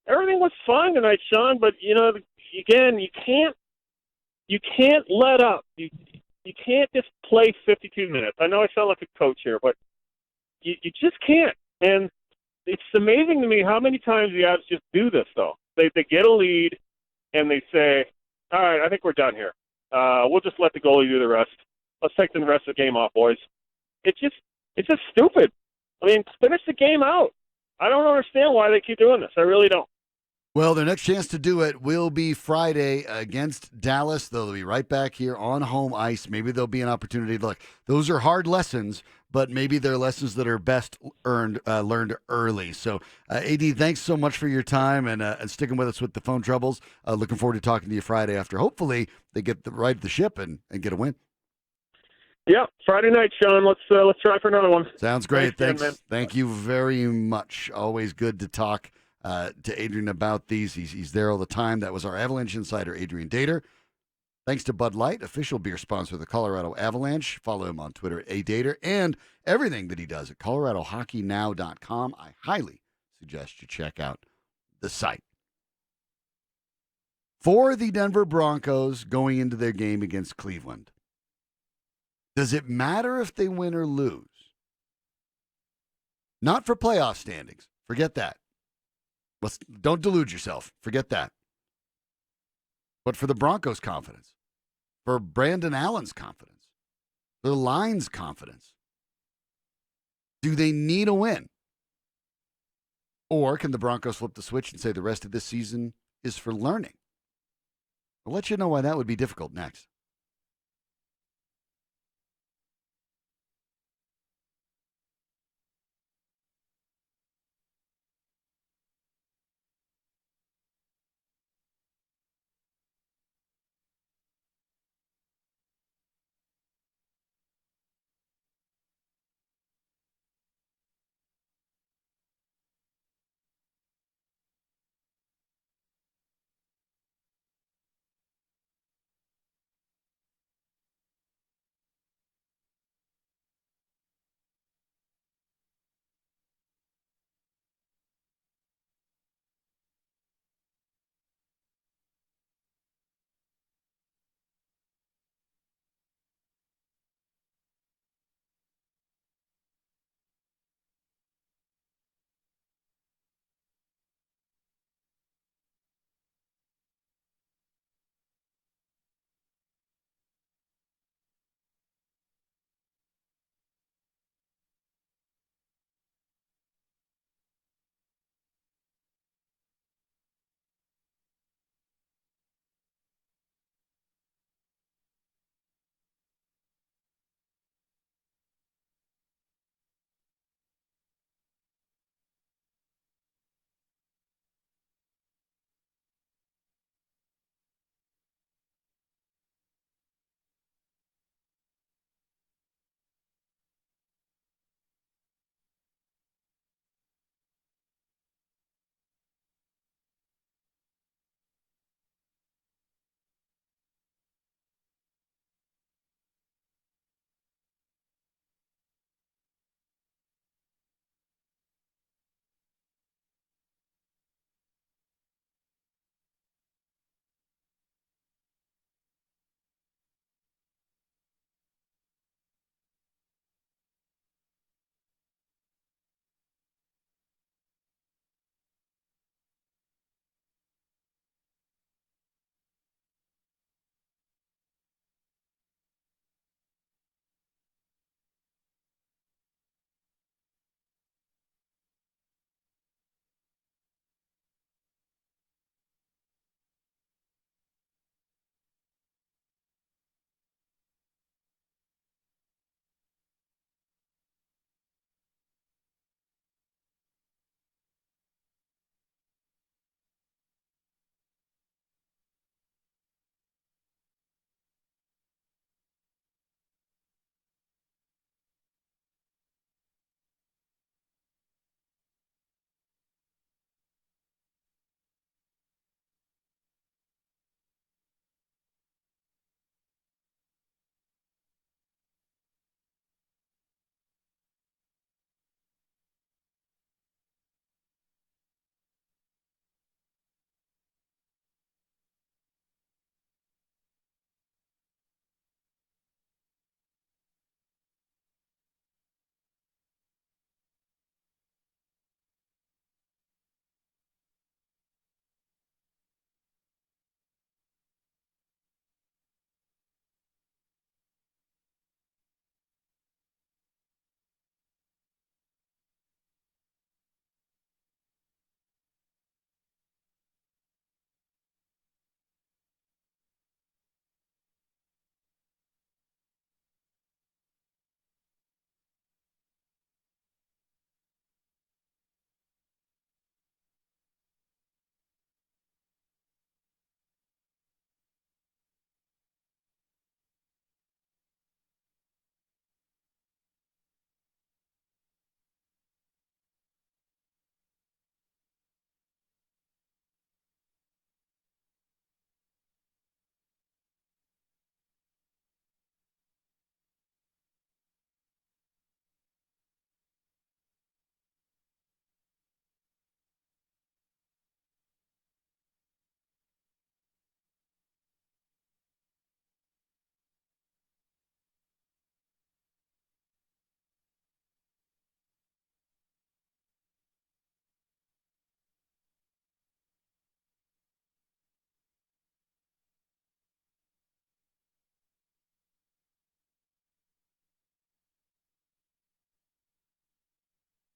Everything was fine tonight, Sean, but, again, you can't let up. You can't just play 52 minutes. I know I sound like a coach here, but you just can't. And it's amazing to me how many times the Avs just do this, though. They get a lead, and they say, all right, I think we're done here. We'll just let the goalie do the rest. Let's take the rest of the game off, boys. It's just stupid. I mean, finish the game out. I don't understand why they keep doing this. I really don't. Well, their next chance to do it will be Friday against Dallas. They'll be right back here on home ice. Maybe there'll be an opportunity. Look, those are hard lessons, but maybe they're lessons that are best learned early. So, AD, thanks so much for your time and sticking with us with the phone troubles. Looking forward to talking to you Friday after. Hopefully, they get the ship and get a win. Yeah, Friday night, Sean. Let's try for another one. Sounds great. Thanks. Thank you very much. Always good to talk to Adrian about these. He's there all the time. That was our Avalanche insider, Adrian Dater. Thanks to Bud Light, official beer sponsor of the Colorado Avalanche. Follow him on Twitter at @Dater, and everything that he does at coloradohockeynow.com. I highly suggest you check out the site. For the Denver Broncos going into their game against Cleveland, does it matter if they win or lose? Not for playoff standings. Forget that. Don't delude yourself. Forget that. But for the Broncos' confidence, for Brandon Allen's confidence, for the line's confidence. Do they need a win? Or can the Broncos flip the switch and say the rest of this season is for learning? I'll let you know why that would be difficult next.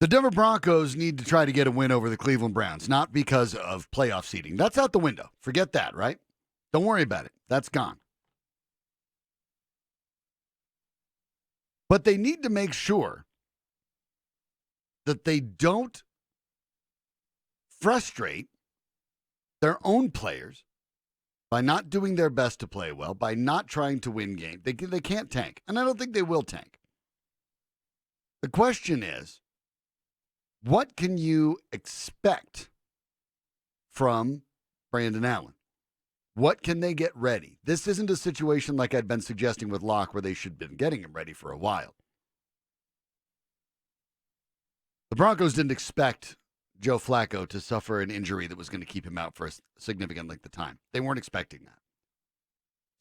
The Denver Broncos need to try to get a win over the Cleveland Browns, not because of playoff seeding. That's out the window. Forget that, right? Don't worry about it. That's gone. But they need to make sure that they don't frustrate their own players by not doing their best to play well, by not trying to win games. They can't tank, and I don't think they will tank. The question is, what can you expect from Brandon Allen? What can they get ready? This isn't a situation like I'd been suggesting with Locke where they should have been getting him ready for a while. The Broncos didn't expect Joe Flacco to suffer an injury that was going to keep him out for a significant length of time. They weren't expecting that.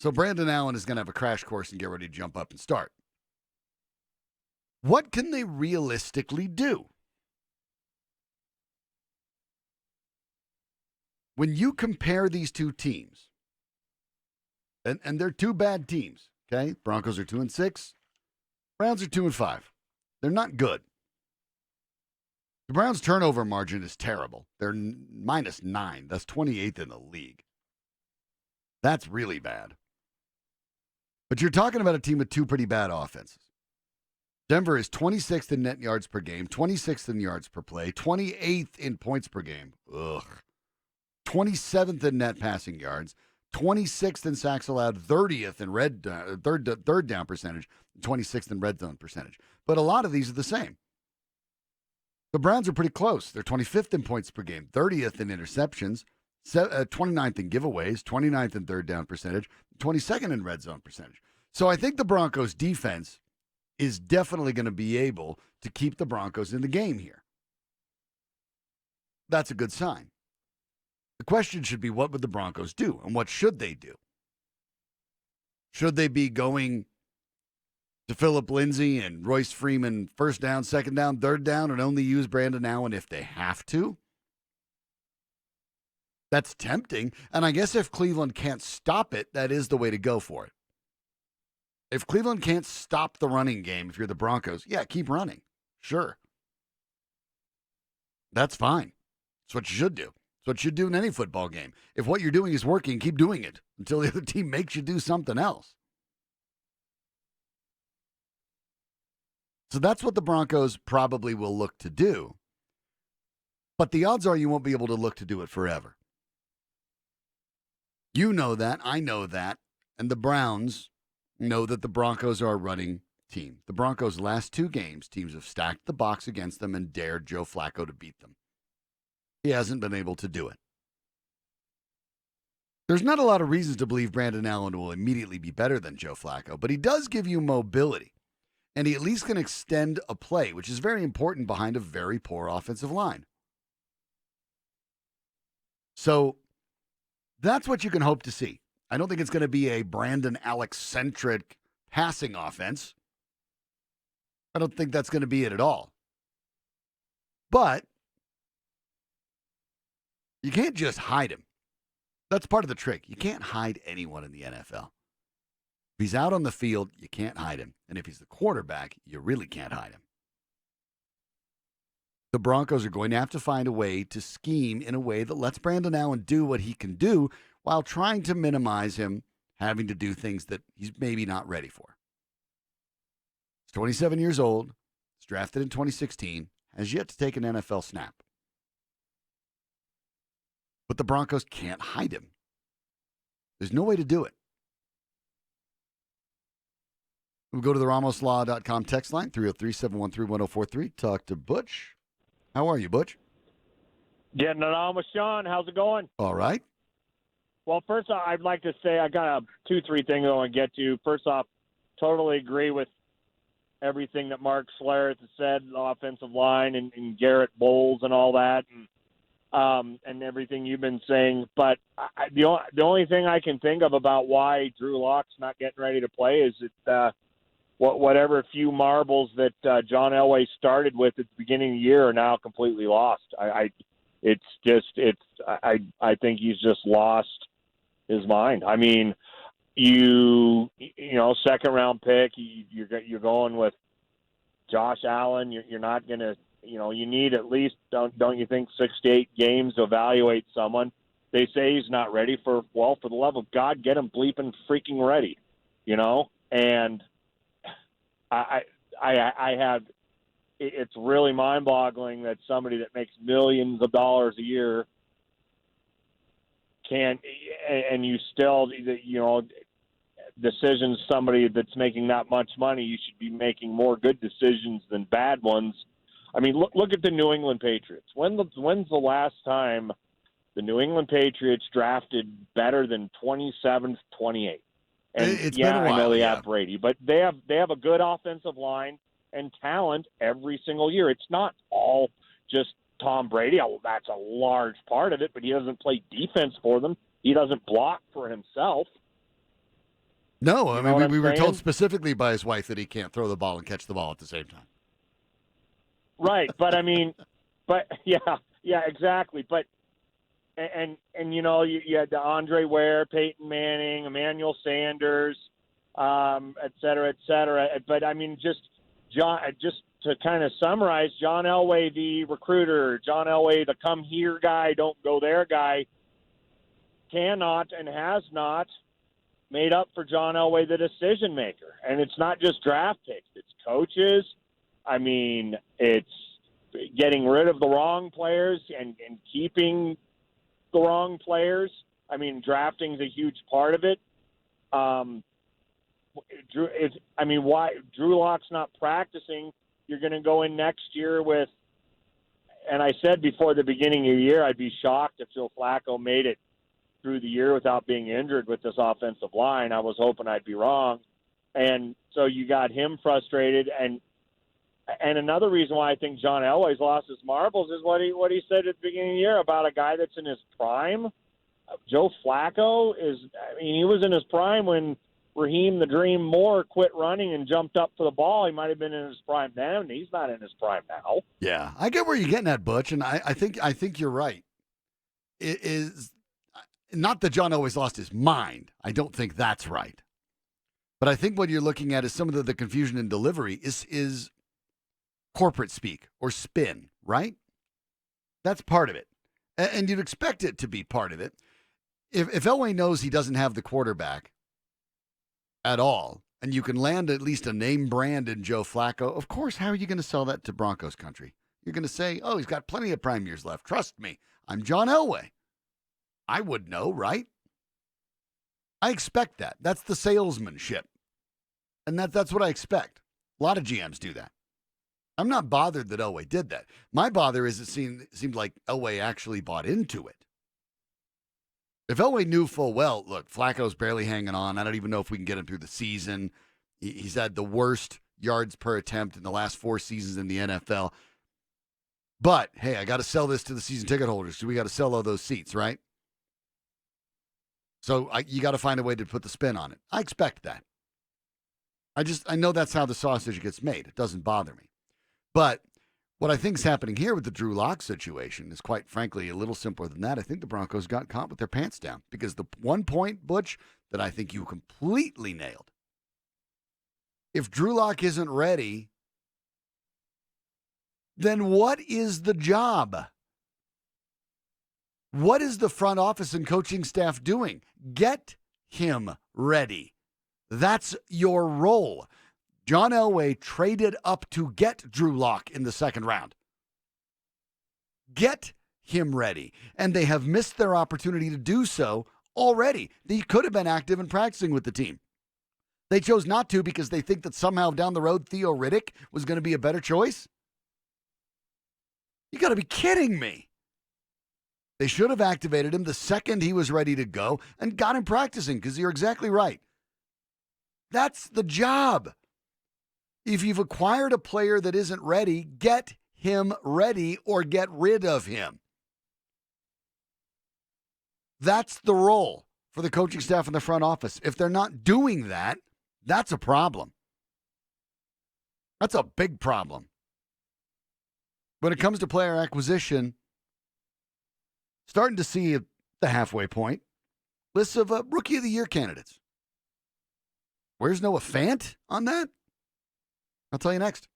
So Brandon Allen is going to have a crash course and get ready to jump up and start. What can they realistically do? When you compare these two teams, and they're two bad teams, okay? Broncos are 2-6. Browns are 2-5. They're not good. The Browns' turnover margin is terrible. They're -9. That's 28th in the league. That's really bad. But you're talking about a team with two pretty bad offenses. Denver is 26th in net yards per game, 26th in yards per play, 28th in points per game. Ugh. 27th in net passing yards, 26th in sacks allowed, 30th in third down percentage, 26th in red zone percentage. But a lot of these are the same. The Browns are pretty close. They're 25th in points per game, 30th in interceptions, 29th in giveaways, 29th in third down percentage, 22nd in red zone percentage. So I think the Broncos defense is definitely going to be able to keep the Broncos in the game here. That's a good sign. The question should be, what would the Broncos do, and what should they do? Should they be going to Phillip Lindsay and Royce Freeman first down, second down, third down, and only use Brandon Allen if they have to? That's tempting, and I guess if Cleveland can't stop it, that is the way to go for it. If Cleveland can't stop the running game, if you're the Broncos, yeah, keep running. Sure. That's fine. That's what you should do. That's what you should do in any football game. If what you're doing is working, keep doing it until the other team makes you do something else. So that's what the Broncos probably will look to do. But the odds are you won't be able to look to do it forever. You know that. I know that. And the Browns know that the Broncos are a running team. The Broncos' last two games, teams have stacked the box against them and dared Joe Flacco to beat them. He hasn't been able to do it. There's not a lot of reasons to believe Brandon Allen will immediately be better than Joe Flacco, but he does give you mobility, and he at least can extend a play, which is very important behind a very poor offensive line. So that's what you can hope to see. I don't think it's going to be a Brandon Alex-centric passing offense. I don't think that's going to be it at all. But you can't just hide him. That's part of the trick. You can't hide anyone in the NFL. If he's out on the field, you can't hide him. And if he's the quarterback, you really can't hide him. The Broncos are going to have to find a way to scheme in a way that lets Brandon Allen do what he can do while trying to minimize him having to do things that he's maybe not ready for. He's 27 years old. He's drafted in 2016. Has yet to take an NFL snap. But the Broncos can't hide him. There's no way to do it. We'll go to the RamosLaw.com text line, 303-713-1043. Talk to Butch. How are you, Butch? Getting it on with Sean. How's it going? All right. Well, first off, I'd like to say I got 2-3 things I want to get to. First off, totally agree with everything that Mark Schlereth has said, the offensive line and Garrett Bowles and all that, and everything you've been saying. But the only thing I can think of about why Drew Lock's not getting ready to play is that whatever few marbles that John Elway started with at the beginning of the year are now completely lost. I think he's just lost his mind. I mean, you know, second round pick, you're going with Josh Allen. You're not going to you need at least, don't you think, 6 to 8 games to evaluate someone. They say he's not ready for the love of God, get him bleeping freaking ready, And I have, it's really mind-boggling that somebody that makes millions of dollars a year can't, and you still, decisions, somebody that's making that much money, you should be making more good decisions than bad ones. I mean, look at the New England Patriots. When's the last time the New England Patriots drafted better than 27th, 28th? And it's been a while, I know they yeah. have Brady, but they have a good offensive line and talent every single year. It's not all just Tom Brady. That's a large part of it, but he doesn't play defense for them. He doesn't block for himself. No, I mean, we were told saying? specifically by his wife that he can't throw the ball and catch the ball at the same time. Right, but I mean, yeah, exactly. But and you had the Andre Ware, Peyton Manning, Emmanuel Sanders, et cetera, et cetera. But I mean, just to kind of summarize, John Elway, the recruiter, John Elway, the come here guy, don't go there guy, cannot and has not made up for John Elway, the decision maker. And it's not just draft picks, it's coaches. I mean, it's getting rid of the wrong players and keeping the wrong players. I mean, drafting is a huge part of it. Why Drew Lock's not practicing? You're going to go in next year with, and I said before the beginning of the year, I'd be shocked if Joe Flacco made it through the year without being injured with this offensive line. I was hoping I'd be wrong. And so you got him frustrated. And another reason why I think John Elway's lost his marbles is what he said at the beginning of the year about a guy that's in his prime. Joe Flacco he was in his prime when Raheem the Dream Moore quit running and jumped up for the ball. He might have been in his prime then. He's not in his prime now. Yeah, I get where you're getting at, Butch, and I think you're right. It is not that John always lost his mind. I don't think that's right. But I think what you're looking at is some of the confusion in delivery is corporate speak or spin, right? That's part of it. And you'd expect it to be part of it. If Elway knows he doesn't have the quarterback at all, and you can land at least a name brand in Joe Flacco, of course, how are you going to sell that to Broncos country? You're going to say, oh, he's got plenty of prime years left. Trust me, I'm John Elway. I would know, right? I expect that. That's the salesmanship. And that's what I expect. A lot of GMs do that. I'm not bothered that Elway did that. My bother is it seemed like Elway actually bought into it. If Elway knew full well, look, Flacco's barely hanging on. I don't even know if we can get him through the season. He's had the worst yards per attempt in the last 4 seasons in the NFL. But, hey, I got to sell this to the season ticket holders, so we got to sell all those seats, right? So you got to find a way to put the spin on it. I expect that. I know that's how the sausage gets made. It doesn't bother me. But what I think is happening here with the Drew Lock situation is quite frankly a little simpler than that. I think the Broncos got caught with their pants down because the one point, Butch, that I think you completely nailed. If Drew Lock isn't ready, then what is the job? What is the front office and coaching staff doing? Get him ready. That's your role. John Elway traded up to get Drew Lock in the second round. Get him ready. And they have missed their opportunity to do so already. They could have been active and practicing with the team. They chose not to because they think that somehow down the road Theo Riddick was going to be a better choice. You got to be kidding me. They should have activated him the second he was ready to go and got him practicing because you're exactly right. That's the job. If you've acquired a player that isn't ready, get him ready or get rid of him. That's the role for the coaching staff and the front office. If they're not doing that, that's a problem. That's a big problem. When it comes to player acquisition, starting to see the halfway point, lists of Rookie of the Year candidates. Where's Noah Fant on that? I'll tell you next.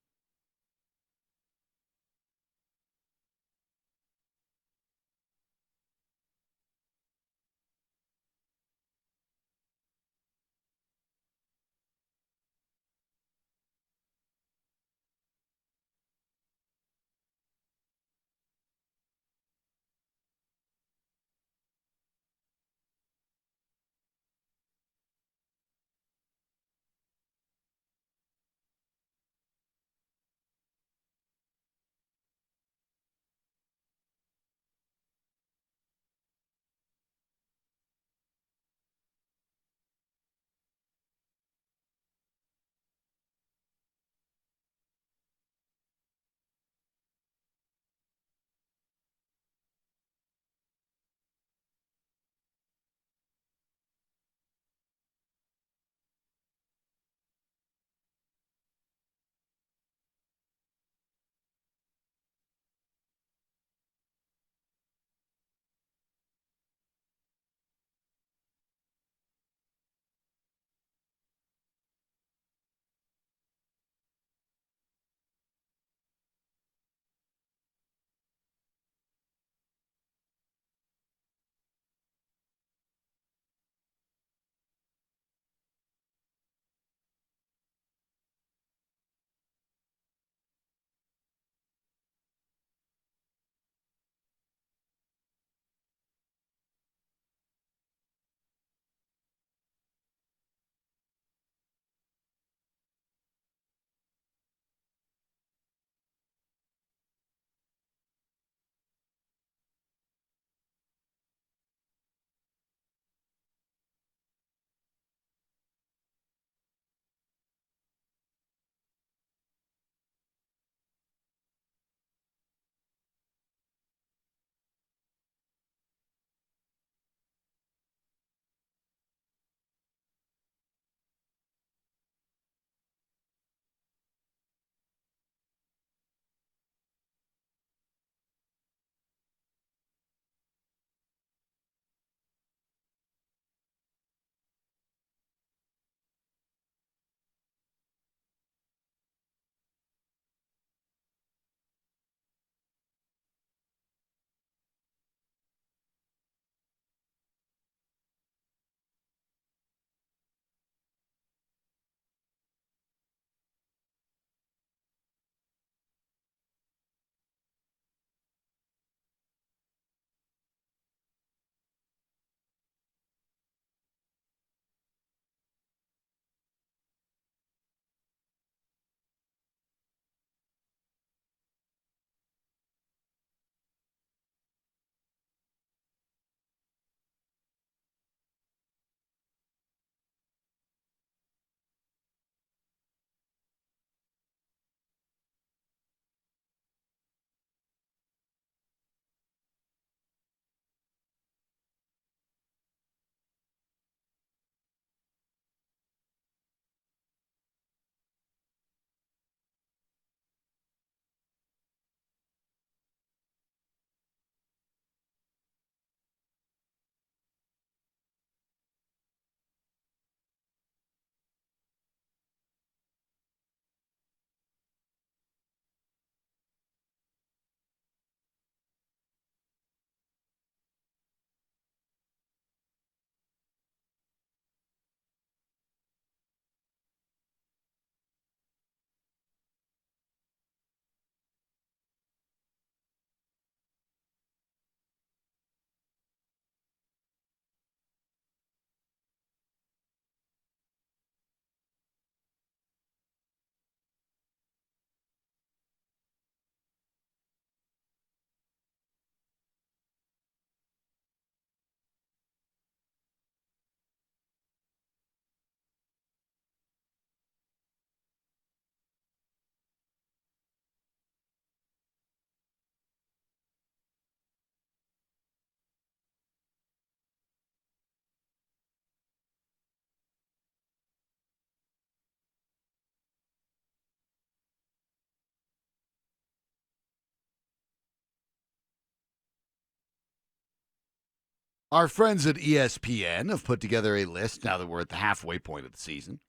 Our friends at ESPN have put together a list, now that we're at the halfway point of the season,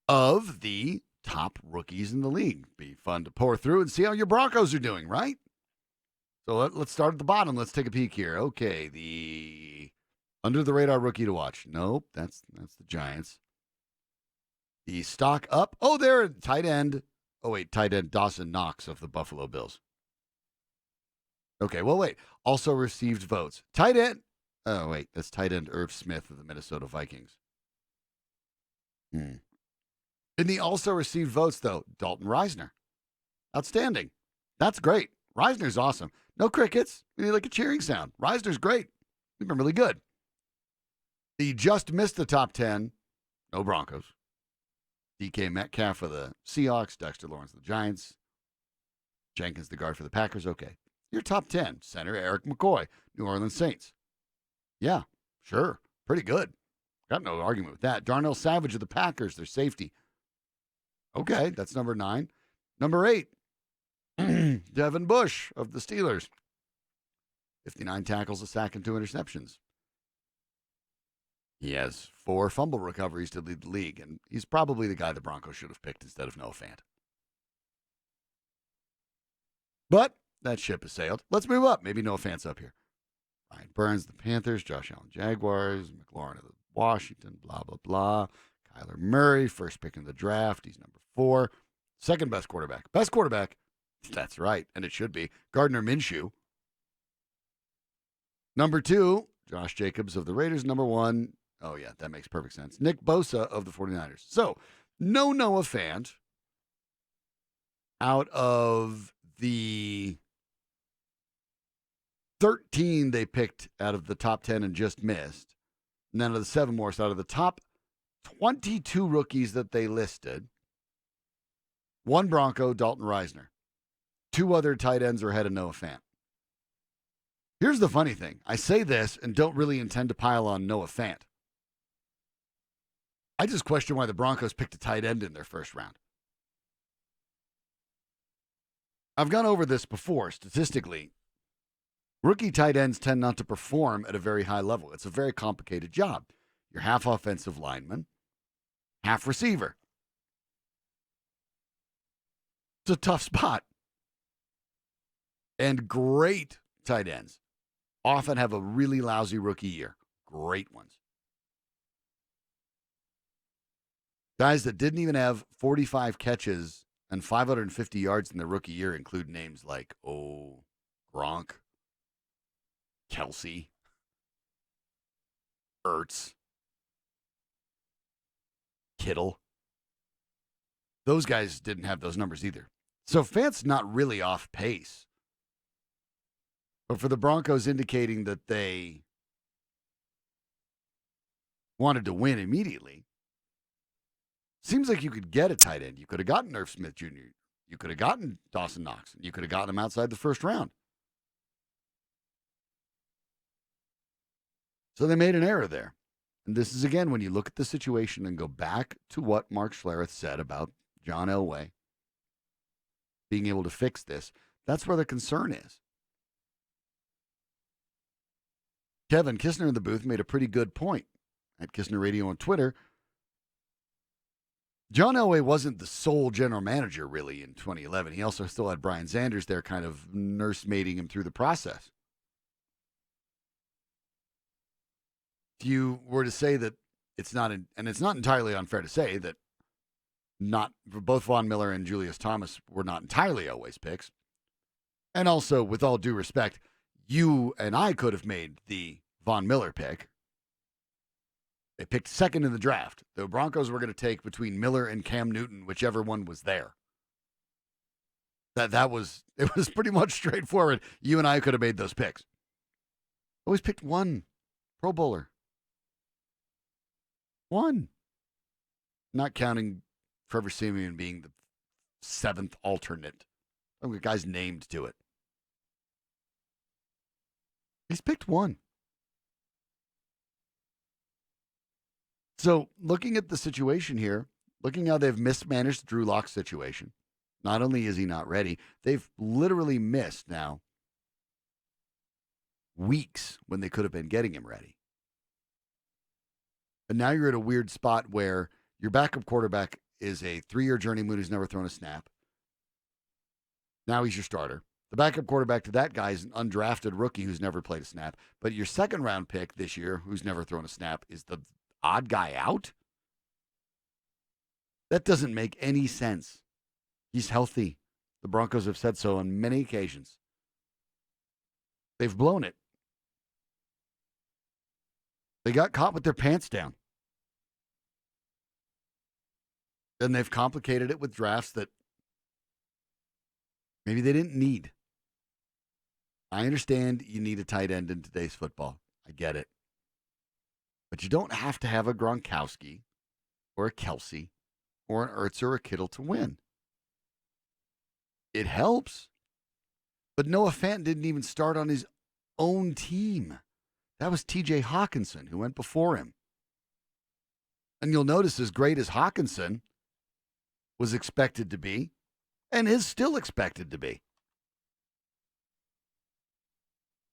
of the top rookies in the league. Be fun to pour through and see how your Broncos are doing, right? So let's start at the bottom. Let's take a peek here. Okay, the under-the-radar rookie to watch. Nope, that's the Giants. The stock up. Oh, there, tight end. Oh, wait, tight end Dawson Knox of the Buffalo Bills. Okay, well, wait. Also received votes. Tight end. Oh, wait, that's tight end Irv Smith of the Minnesota Vikings. In the also received votes, though, Dalton Reisner. Outstanding. That's great. Reisner's awesome. No crickets. We need like a cheering sound. Reisner's great. He's been really good. The just missed the top 10. No Broncos. DK Metcalf for the Seahawks. Dexter Lawrence of the Giants. Jenkins, the guard for the Packers. Okay. Your top 10. Center Eric McCoy, New Orleans Saints. Yeah, sure. Pretty good. Got no argument with that. Darnell Savage of the Packers, their safety. Okay, that's number 9. Number 8, Devin Bush of the Steelers. 59 tackles, a sack, and 2 interceptions. He has 4 fumble recoveries to lead the league, and he's probably the guy the Broncos should have picked instead of Noah Fant. But that ship has sailed. Let's move up. Maybe Noah Fant's up here. Ryan Burns, the Panthers. Josh Allen, Jaguars. McLaurin of the Washington, blah, blah, blah. Kyler Murray, first pick in the draft. He's number 4. Second best quarterback. Best quarterback. That's right, and it should be. Gardner Minshew. Number 2, Josh Jacobs of the Raiders. Number 1, oh yeah, that makes perfect sense. Nick Bosa of the 49ers. So, no Noah Fant out of the 13 they picked out of the top 10 and just missed. And then of the 7 more, so out of the top 22 rookies that they listed, 1 Bronco, Dalton Reisner. 2 other tight ends are ahead of Noah Fant. Here's the funny thing. I say this and don't really intend to pile on Noah Fant. I just question why the Broncos picked a tight end in their first round. I've gone over this before. Statistically, rookie tight ends tend not to perform at a very high level. It's a very complicated job. You're half offensive lineman, half receiver. It's a tough spot. And great tight ends often have a really lousy rookie year. Great ones. Guys that didn't even have 45 catches and 550 yards in their rookie year include names like, Gronk, Kelsey, Ertz, Kittle. Those guys didn't have those numbers either. So Fant's not really off pace. But for the Broncos indicating that they wanted to win immediately, seems like you could get a tight end. You could have gotten Irv Smith Jr. You could have gotten Dawson Knox. You could have gotten him outside the first round. So they made an error there. And this is, again, when you look at the situation and go back to what Mark Schlereth said about John Elway being able to fix this, that's where the concern is. Kevin Kistner in the booth made a pretty good point at Kistner Radio on Twitter. John Elway wasn't the sole general manager, really, in 2011. He also still had Brian Sanders there kind of nursemaiding him through the process. If you were to say that it's not, and it's not entirely unfair to say that both Von Miller and Julius Thomas were not entirely Elway's picks. And also, with all due respect, you and I could have made the Von Miller pick. They picked second in the draft. The Broncos were going to take between Miller and Cam Newton, whichever one was there. It was pretty much straightforward. You and I could have made those picks. Always picked one Pro Bowler. One. Not counting Trevor Siemian being the 7th alternate. The guy's named to it. He's picked one. So, looking at the situation here, looking how they've mismanaged Drew Lock's situation, not only is he not ready, they've literally missed now weeks when they could have been getting him ready. And now you're at a weird spot where your backup quarterback is a 3-year journeyman who's never thrown a snap. Now he's your starter. The backup quarterback to that guy is an undrafted rookie who's never played a snap. But your second-round pick this year, who's never thrown a snap, is the odd guy out? That doesn't make any sense. He's healthy. The Broncos have said so on many occasions. They've blown it. They got caught with their pants down. And they've complicated it with drafts that maybe they didn't need. I understand you need a tight end in today's football. I get it. But you don't have to have a Gronkowski or a Kelsey or an Ertz or a Kittle to win. It helps. But Noah Fant didn't even start on his own team. That was TJ Hawkinson who went before him. And you'll notice as great as Hawkinson was expected to be, and is still expected to be,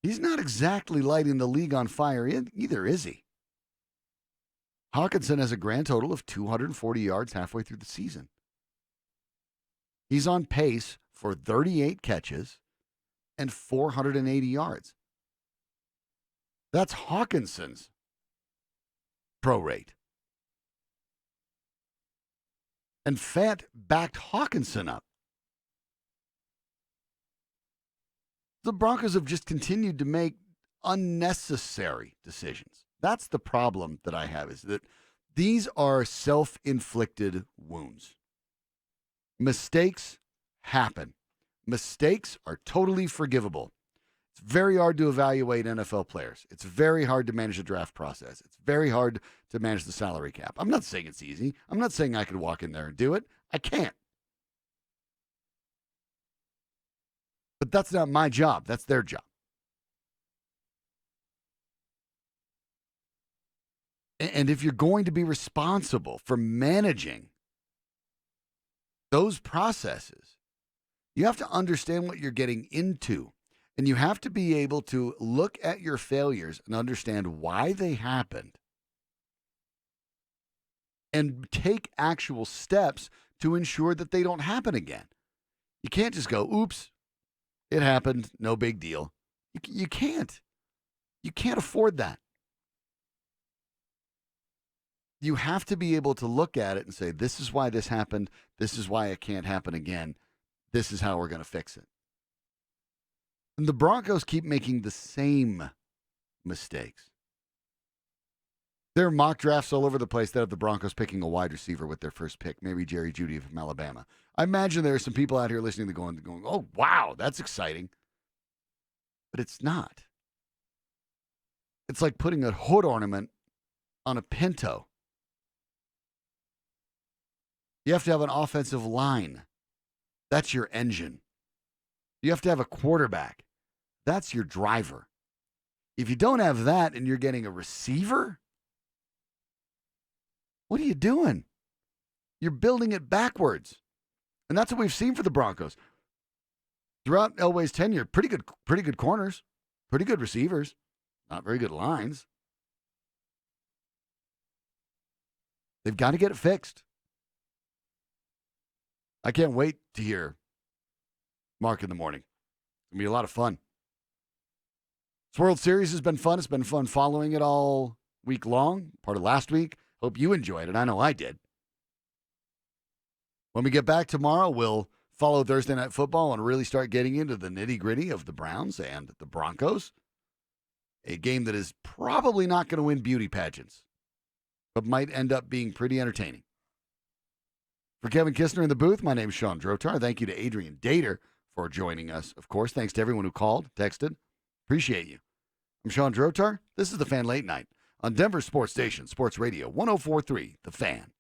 he's not exactly lighting the league on fire either, is he? Hawkinson has a grand total of 240 yards halfway through the season. He's on pace for 38 catches and 480 yards. That's Hawkinson's pro rate. And Fant backed Hawkinson up. The Broncos have just continued to make unnecessary decisions. That's the problem that I have, is that these are self-inflicted wounds. Mistakes happen. Mistakes are totally forgivable. It's very hard to evaluate NFL players. It's very hard to manage the draft process. It's very hard to manage the salary cap. I'm not saying it's easy. I'm not saying I could walk in there and do it. I can't. But that's not my job. That's their job. And if you're going to be responsible for managing those processes, you have to understand what you're getting into. And you have to be able to look at your failures and understand why they happened and take actual steps to ensure that they don't happen again. You can't just go, oops, it happened, no big deal. You can't. You can't afford that. You have to be able to look at it and say, this is why this happened. This is why it can't happen again. This is how we're going to fix it. And the Broncos keep making the same mistakes. There are mock drafts all over the place that have the Broncos picking a wide receiver with their first pick, maybe Jerry Jeudy from Alabama. I imagine there are some people out here listening to going, oh, wow, that's exciting. But it's not. It's like putting a hood ornament on a Pinto. You have to have an offensive line. That's your engine. You have to have a quarterback. That's your driver. If you don't have that and you're getting a receiver, what are you doing? You're building it backwards. And that's what we've seen for the Broncos. Throughout Elway's tenure, pretty good corners, pretty good receivers, not very good lines. They've got to get it fixed. I can't wait to hear Mark in the morning. It's going to be a lot of fun. This World Series has been fun. It's been fun following it all week long, part of last week. Hope you enjoyed it. I know I did. When we get back tomorrow, we'll follow Thursday Night Football and really start getting into the nitty-gritty of the Browns and the Broncos. A game that is probably not going to win beauty pageants, but might end up being pretty entertaining. For Kevin Kistner in the booth, my name is Sean Drotar. Thank you to Adrian Dater for joining us. Of course, thanks to everyone who called, texted. Appreciate you. I'm Sean Drotar. This is the Fan Late Night on Denver Sports Station, Sports Radio 104.3, The Fan.